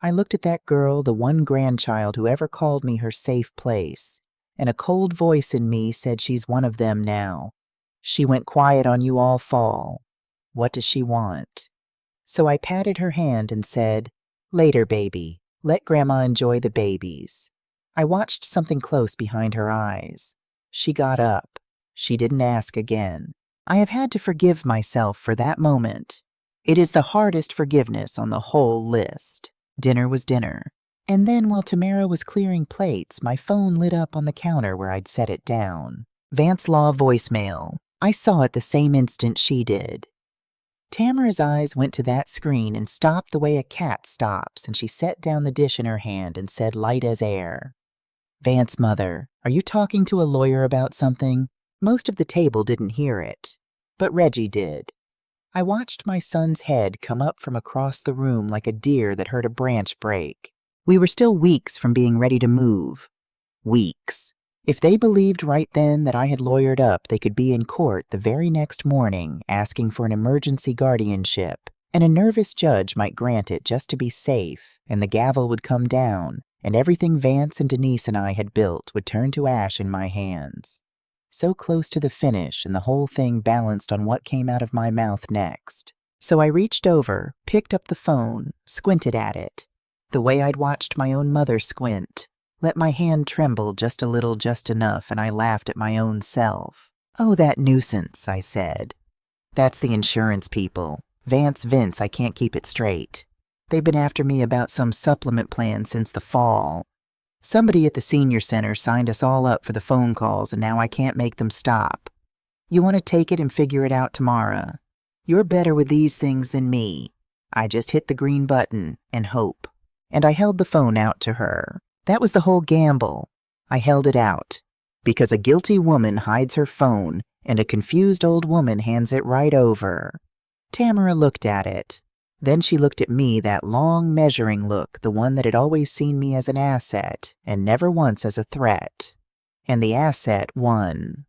I looked at that girl, the one grandchild who ever called me her safe place, and a cold voice in me said she's one of them now. She went quiet on you all fall. What does she want? So I patted her hand and said, "Later, baby. Let Grandma enjoy the babies." I watched something close behind her eyes. She got up. She didn't ask again. I have had to forgive myself for that moment. It is the hardest forgiveness on the whole list. Dinner was dinner. And then while Tamara was clearing plates, my phone lit up on the counter where I'd set it down. Vance Law voicemail. I saw it the same instant she did. Tamara's eyes went to that screen and stopped the way a cat stops, and she set down the dish in her hand and said light as air, "Vance, mother, are you talking to a lawyer about something?" Most of the table didn't hear it, but Reggie did. I watched my son's head come up from across the room like a deer that heard a branch break. We were still weeks from being ready to move. Weeks. If they believed right then that I had lawyered up, they could be in court the very next morning asking for an emergency guardianship, and a nervous judge might grant it just to be safe, and the gavel would come down, and everything Vance and Denise and I had built would turn to ash in my hands. So close to the finish, and the whole thing balanced on what came out of my mouth next. So I reached over, picked up the phone, squinted at it, the way I'd watched my own mother squint, let my hand tremble just a little, just enough, and I laughed at my own self. "Oh, that nuisance," I said. "That's the insurance people. Vince, I can't keep it straight. They've been after me about some supplement plan since the fall. Somebody at the senior center signed us all up for the phone calls, and now I can't make them stop. You want to take it and figure it out tomorrow? You're better with these things than me. I just hit the green button and hope." And I held the phone out to her. That was the whole gamble. I held it out. Because a guilty woman hides her phone, and a confused old woman hands it right over. Tamara looked at it. Then she looked at me, that long, measuring look, the one that had always seen me as an asset, and never once as a threat. And the asset won.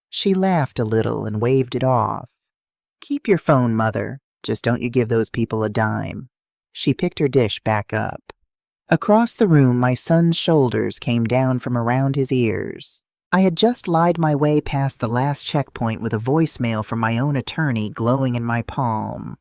She laughed a little and waved it off. "Keep your phone, Mother. Just don't you give those people a dime." She picked her dish back up. Across the room, my son's shoulders came down from around his ears. I had just lied my way past the last checkpoint with a voicemail from my own attorney glowing in my palm.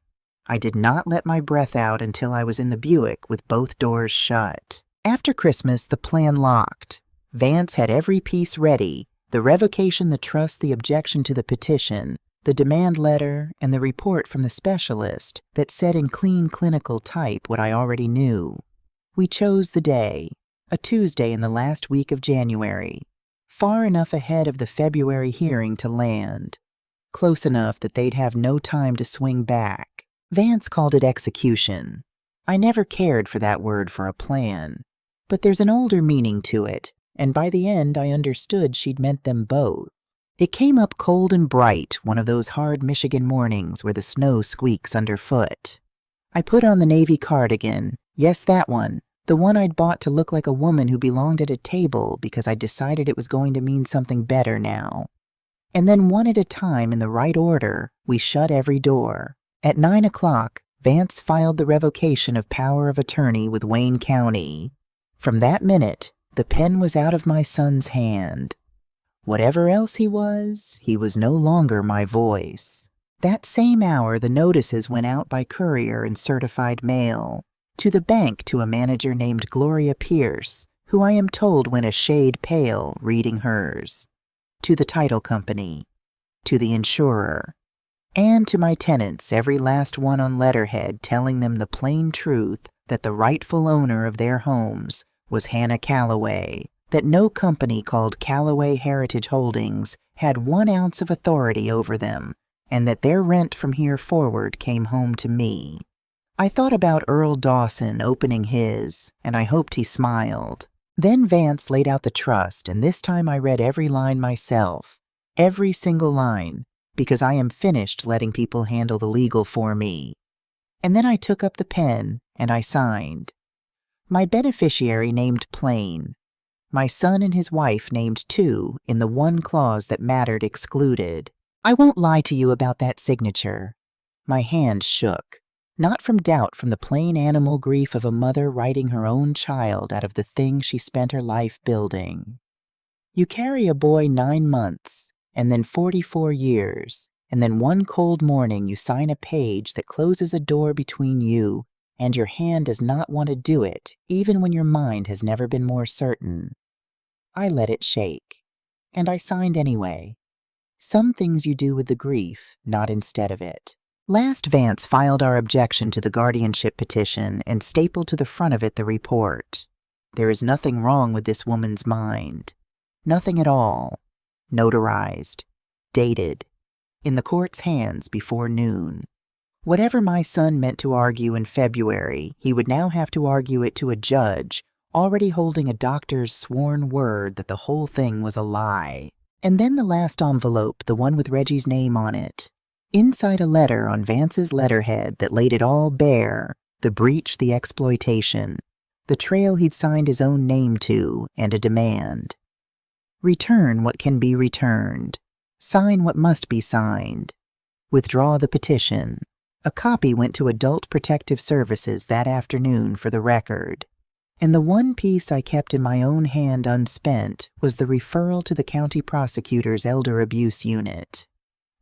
I did not let my breath out until I was in the Buick with both doors shut. After Christmas, the plan locked. Vance had every piece ready: the revocation, the trust, the objection to the petition, the demand letter, and the report from the specialist that said in clean clinical type what I already knew. We chose the day, a Tuesday in the last week of January, far enough ahead of the February hearing to land, close enough that they'd have no time to swing back. Vance called it execution. I never cared for that word for a plan, but there's an older meaning to it, and by the end I understood she'd meant them both. It came up cold and bright, one of those hard Michigan mornings where the snow squeaks underfoot. I put on the navy cardigan, yes, that one, the one I'd bought to look like a woman who belonged at a table because I decided it was going to mean something better now. And then one at a time, in the right order, we shut every door. At 9 o'clock, Vance filed the revocation of power of attorney with Wayne County. From that minute, the pen was out of my son's hand. Whatever else he was no longer my voice. That same hour, the notices went out by courier and certified mail. To the bank, to a manager named Gloria Pierce, who I am told went a shade pale reading hers. To the title company. To the insurer. And to my tenants, every last one on letterhead, telling them the plain truth that the rightful owner of their homes was Hannah Calloway, that no company called Calloway Heritage Holdings had 1 ounce of authority over them, and that their rent from here forward came home to me. I thought about Earl Dawson opening his, and I hoped he smiled. Then Vance laid out the trust, and this time I read every line myself, every single line, because I am finished letting people handle the legal for me. And then I took up the pen, and I signed. My beneficiary named Plain. My son and his wife named too, in the one clause that mattered excluded. I won't lie to you about that signature. My hand shook. Not from doubt, from the plain animal grief of a mother writing her own child out of the thing she spent her life building. You carry a boy 9 months, and then 44 years, and then one cold morning you sign a page that closes a door between you, and your hand does not want to do it, even when your mind has never been more certain. I let it shake, and I signed anyway. Some things you do with the grief, not instead of it. Last Vance filed our objection to the guardianship petition and stapled to the front of it the report. There is nothing wrong with this woman's mind. Nothing at all. Notarized. Dated. In the court's hands before noon. Whatever my son meant to argue in February, he would now have to argue it to a judge, already holding a doctor's sworn word that the whole thing was a lie. And then the last envelope, the one with Reggie's name on it. Inside a letter on Vance's letterhead that laid it all bare, the breach, the exploitation, the trail he'd signed his own name to, and a demand. Return what can be returned. Sign what must be signed. Withdraw the petition. A copy went to Adult Protective Services that afternoon for the record. And the one piece I kept in my own hand unspent was the referral to the county prosecutor's elder abuse unit.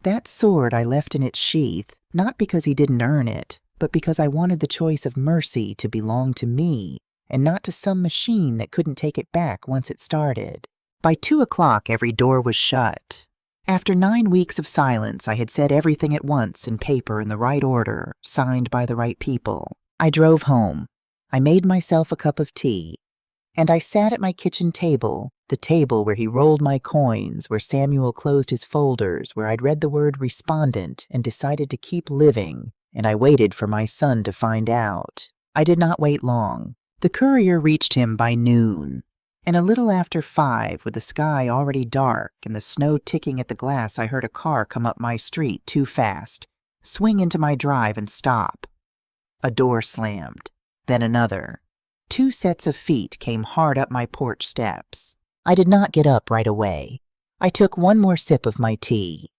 That sword I left in its sheath Not because he didn't earn it, but because I wanted the choice of mercy to belong to me and not to some machine that couldn't take it back once it started. By 2:00, every door was shut. After 9 weeks of silence, I had said everything at once in paper in the right order, signed by the right people. I drove home. I made myself a cup of tea, and I sat at my kitchen table, the table where he rolled my coins, where Samuel closed his folders, where I'd read the word respondent and decided to keep living, and I waited for my son to find out. I did not wait long. The courier reached him by noon, and a little after 5, with the sky already dark and the snow ticking at the glass, I heard a car come up my street too fast, swing into my drive and stop. A door slammed, then another. 2 sets of feet came hard up my porch steps. I did not get up right away. I took one more sip of my tea.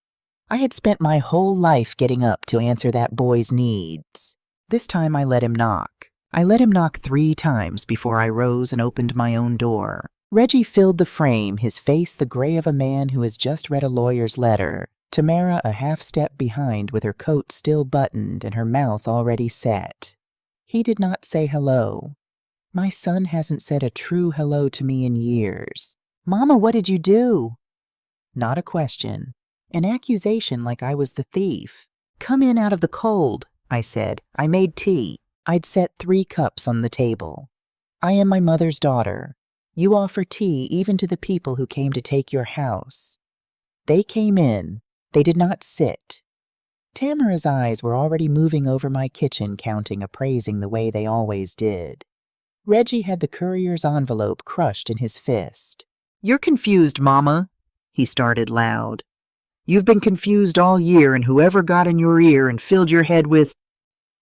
I had spent my whole life getting up to answer that boy's needs. This time I let him knock. I let him knock 3 times before I rose and opened my own door. Reggie filled the frame, his face the gray of a man who has just read a lawyer's letter. Tamara a half step behind with her coat still buttoned and her mouth already set. He did not say hello. My son hasn't said a true hello to me in years. "Mama, what did you do?" Not a question. An accusation like I was the thief. "Come in out of the cold," I said. "I made tea." I'd set 3 cups on the table. "I am my mother's daughter. You offer tea even to the people who came to take your house." They came in. They did not sit. Tamara's eyes were already moving over my kitchen, counting, appraising the way they always did. Reggie had the courier's envelope crushed in his fist. "You're confused, Mama," he started loud. "You've been confused all year, and whoever got in your ear and filled your head with—"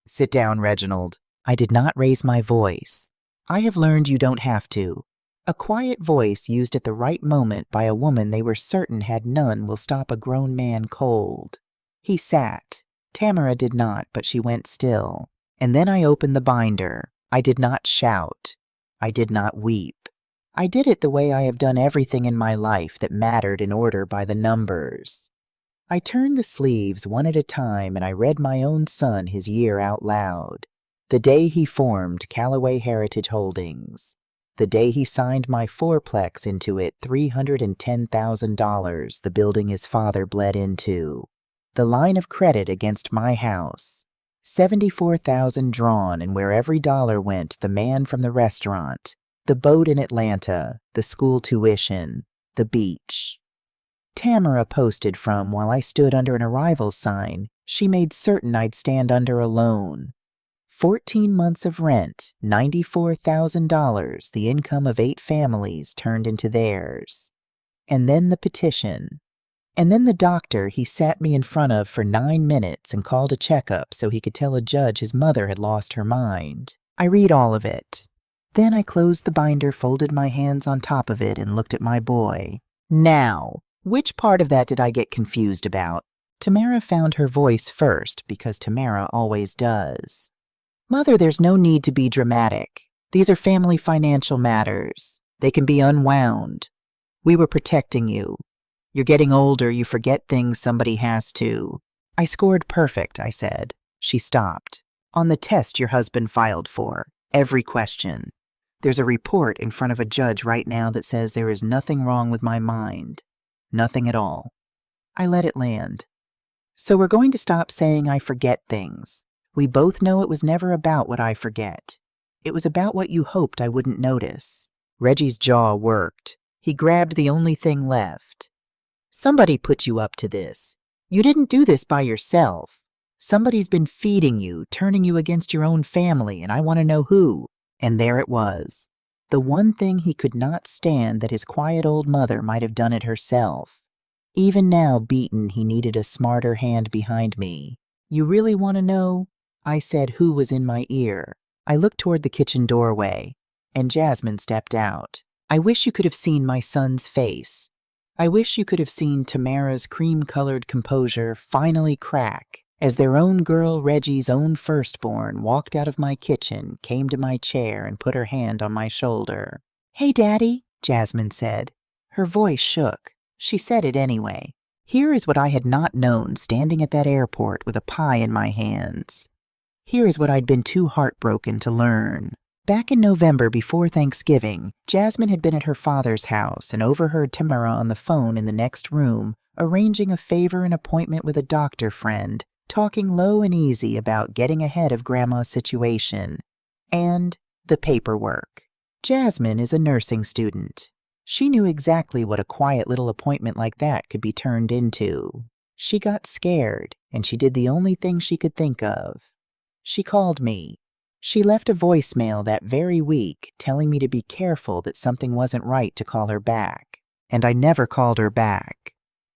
"Sit down, Reginald." I did not raise my voice. I have learned you don't have to. A quiet voice used at the right moment by a woman they were certain had none will stop a grown man cold. He sat. Tamara did not, but she went still. And then I opened the binder. I did not shout. I did not weep. I did it the way I have done everything in my life that mattered in order by the numbers. I turned the sleeves one at a time and I read my own son his year out loud. The day he formed Callaway Heritage Holdings. The day he signed my fourplex into it, $310,000, the building his father bled into. The line of credit against my house. $74,000 drawn, and where every dollar went, the man from the restaurant, the boat in Atlanta, the school tuition, the beach. Tamara posted from while I stood under an arrival sign. She made certain I'd stand under alone. 14 months of rent, $94,000, the income of 8 families turned into theirs. And then the petition. And then the doctor he sat me in front of for 9 minutes and called a checkup so he could tell a judge his mother had lost her mind. I read all of it. Then I closed the binder, folded my hands on top of it, and looked at my boy. "Now, which part of that did I get confused about?" Tamara found her voice first, because Tamara always does. "Mother, there's no need to be dramatic. These are family financial matters. They can be unwound. We were protecting you. You're getting older, you forget things somebody has to." "I scored perfect," I said. She stopped. "On the test your husband filed for. Every question. There's a report in front of a judge right now that says there is nothing wrong with my mind. Nothing at all." I let it land. "So we're going to stop saying I forget things. We both know it was never about what I forget. It was about what you hoped I wouldn't notice." Reggie's jaw worked. He grabbed the only thing left. "Somebody put you up to this. You didn't do this by yourself. Somebody's been feeding you, turning you against your own family, and I want to know who." And there it was. The one thing he could not stand, that his quiet old mother might have done it herself. Even now, beaten, he needed a smarter hand behind me. "You really want to know?" I said who was in my ear. I looked toward the kitchen doorway, and Jasmine stepped out. I wish you could have seen my son's face. I wish you could have seen Tamara's cream-colored composure finally crack as their own girl, Reggie's own firstborn, walked out of my kitchen, came to my chair, and put her hand on my shoulder. "Hey, Daddy," Jasmine said. Her voice shook. She said it anyway. Here is what I had not known standing at that airport with a pie in my hands. Here is what I'd been too heartbroken to learn. Back in November before Thanksgiving, Jasmine had been at her father's house and overheard Tamara on the phone in the next room, arranging a favor and appointment with a doctor friend, talking low and easy about getting ahead of Grandma's situation. And the paperwork. Jasmine is a nursing student. She knew exactly what a quiet little appointment like that could be turned into. She got scared, and she did the only thing she could think of. She called me. She left a voicemail that very week telling me to be careful that something wasn't right to call her back. And I never called her back.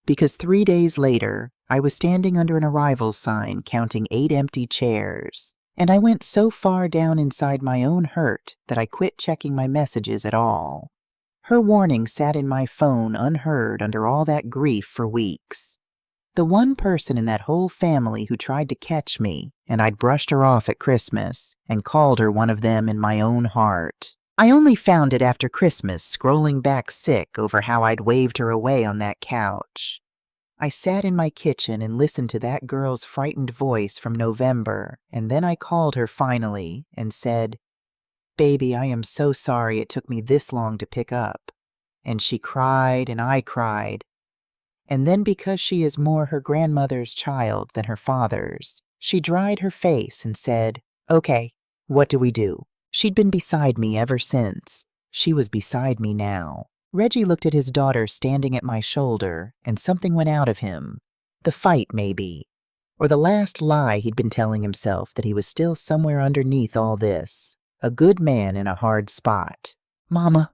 Because 3 days later, I was standing under an arrivals sign counting 8 empty chairs. And I went so far down inside my own hurt that I quit checking my messages at all. Her warning sat in my phone unheard under all that grief for weeks. The one person in that whole family who tried to catch me, and I'd brushed her off at Christmas and called her one of them in my own heart. I only found it after Christmas, scrolling back sick over how I'd waved her away on that couch. I sat in my kitchen and listened to that girl's frightened voice from November, and then I called her finally and said, "Baby, I am so sorry it took me this long to pick up." And she cried and I cried. And then because she is more her grandmother's child than her father's, she dried her face and said, "Okay, what do we do?" She'd been beside me ever since. She was beside me now. Reggie looked at his daughter standing at my shoulder, and something went out of him. The fight, maybe. Or the last lie he'd been telling himself that he was still somewhere underneath all this. A good man in a hard spot. "Mama."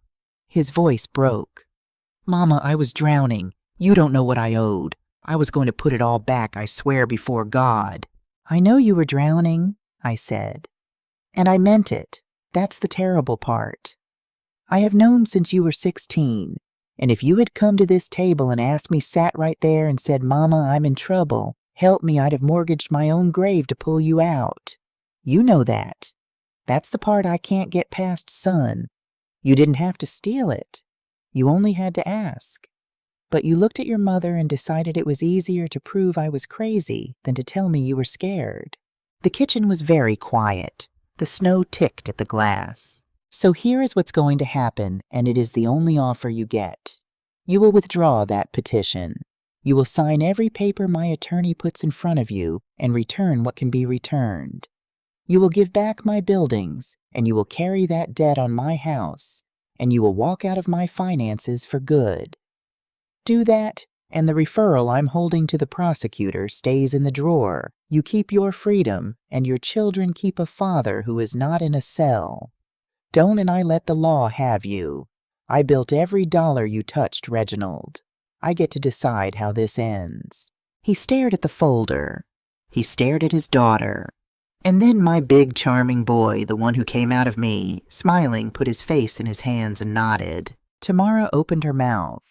His voice broke. "Mama, I was drowning. You don't know what I owed. I was going to put it all back, I swear before God." "I know you were drowning," I said. "And I meant it. That's the terrible part. I have known since you were 16, and if you had come to this table and asked me sat right there and said, 'Mama, I'm in trouble. Help me,' I'd have mortgaged my own grave to pull you out. You know that. That's the part I can't get past, son. You didn't have to steal it. You only had to ask. But you looked at your mother and decided it was easier to prove I was crazy than to tell me you were scared." The kitchen was very quiet. The snow ticked at the glass. "So here is what's going to happen, and it is the only offer you get. You will withdraw that petition. You will sign every paper my attorney puts in front of you and return what can be returned. You will give back my buildings, and you will carry that debt on my house, and you will walk out of my finances for good. Do that, and the referral I'm holding to the prosecutor stays in the drawer. You keep your freedom, and your children keep a father who is not in a cell. Don't and I let the law have you. I built every dollar you touched, Reginald. I get to decide how this ends." He stared at the folder. He stared at his daughter. And then my big, charming boy, the one who came out of me, smiling, put his face in his hands and nodded. Tamara opened her mouth.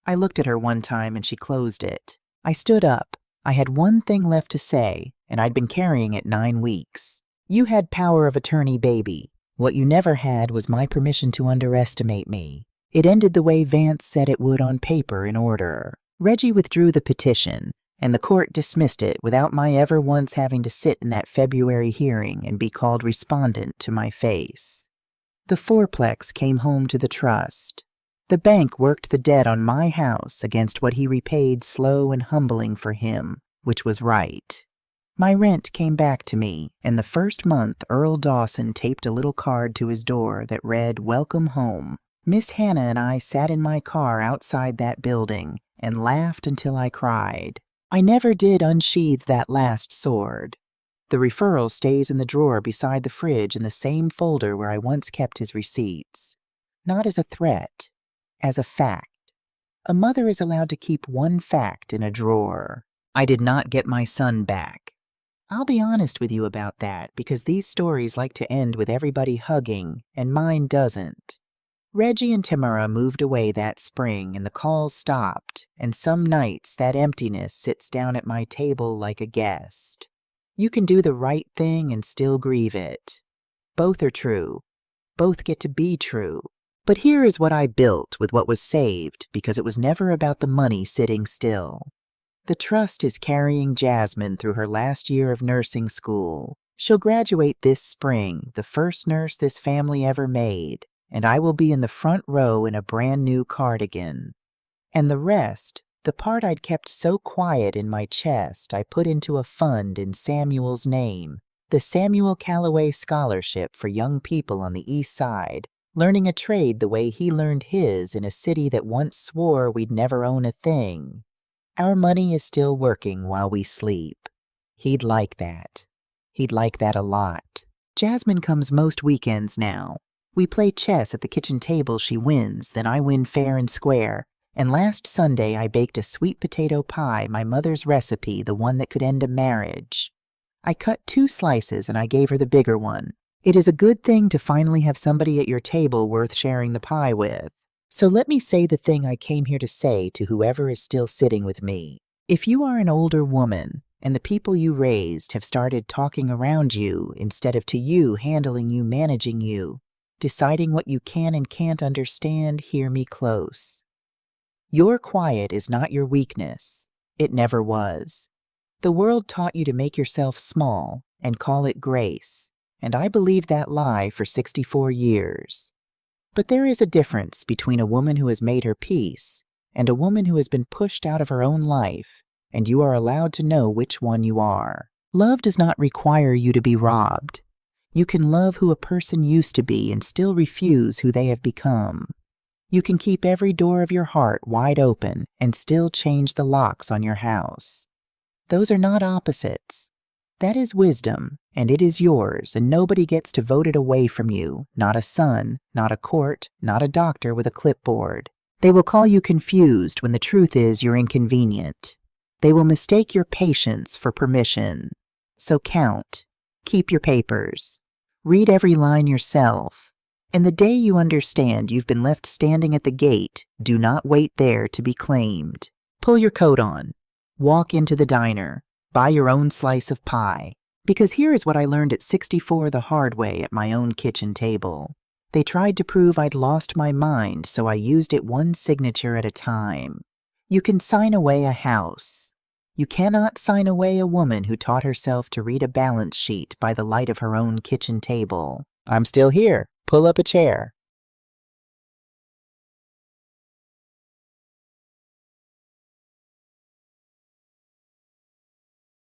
I looked at her one time and she closed it. I stood up. I had one thing left to say, and I'd been carrying it 9 weeks. "You had power of attorney, baby. What you never had was my permission to underestimate me. It ended the way Vance said it would on paper in order. Reggie withdrew the petition, and the court dismissed it without my ever once having to sit in that February hearing and be called respondent to my face. The fourplex came home to the trust. The bank worked the debt on my house against what he repaid slow and humbling for him, which was right. My rent came back to me, and the first month Earl Dawson taped a little card to his door that read, 'Welcome home.' Miss Hannah and I sat in my car outside that building and laughed until I cried. I never did unsheathe that last sword. The referral stays in the drawer beside the fridge in the same folder where I once kept his receipts. Not as a threat, as a fact. A mother is allowed to keep one fact in a drawer. I did not get my son back. I'll be honest with you about that, because these stories like to end with everybody hugging, and mine doesn't. Reggie and Tamara moved away that spring, and the calls stopped, and some nights that emptiness sits down at my table like a guest. You can do the right thing and still grieve it. Both are true. Both get to be true. But here is what I built with what was saved, because it was never about the money sitting still. The trust is carrying Jasmine through her last year of nursing school. She'll graduate this spring, the first nurse this family ever made, and I will be in the front row in a brand new cardigan. And the rest, the part I'd kept so quiet in my chest, I put into a fund in Samuel's name, the Samuel Calloway Scholarship for young people on the East Side, learning a trade the way he learned his in a city that once swore we'd never own a thing. Our money is still working while we sleep. He'd like that. He'd like that a lot. Jasmine comes most weekends now. We play chess at the kitchen table. She wins, then I win fair and square. And last Sunday I baked a sweet potato pie, my mother's recipe, the one that could end a marriage. I cut 2 slices and I gave her the bigger one. It is a good thing to finally have somebody at your table worth sharing the pie with. So let me say the thing I came here to say to whoever is still sitting with me. If you are an older woman, and the people you raised have started talking around you instead of to you, handling you, managing you, deciding what you can and can't understand, hear me close. Your quiet is not your weakness. It never was. The world taught you to make yourself small and call it grace, and I believed that lie for 64 years. But there is a difference between a woman who has made her peace and a woman who has been pushed out of her own life, and you are allowed to know which one you are. Love does not require you to be robbed. You can love who a person used to be and still refuse who they have become. You can keep every door of your heart wide open and still change the locks on your house. Those are not opposites. That is wisdom, and it is yours, and nobody gets to vote it away from you, not a son, not a court, not a doctor with a clipboard. They will call you confused when the truth is you're inconvenient. They will mistake your patience for permission. So count. Keep your papers. Read every line yourself. And the day you understand you've been left standing at the gate, do not wait there to be claimed. Pull your coat on. Walk into the diner. Buy your own slice of pie. Because here is what I learned at 64 the hard way at my own kitchen table. They tried to prove I'd lost my mind, so I used it one signature at a time. You can sign away a house. You cannot sign away a woman who taught herself to read a balance sheet by the light of her own kitchen table. I'm still here. Pull up a chair.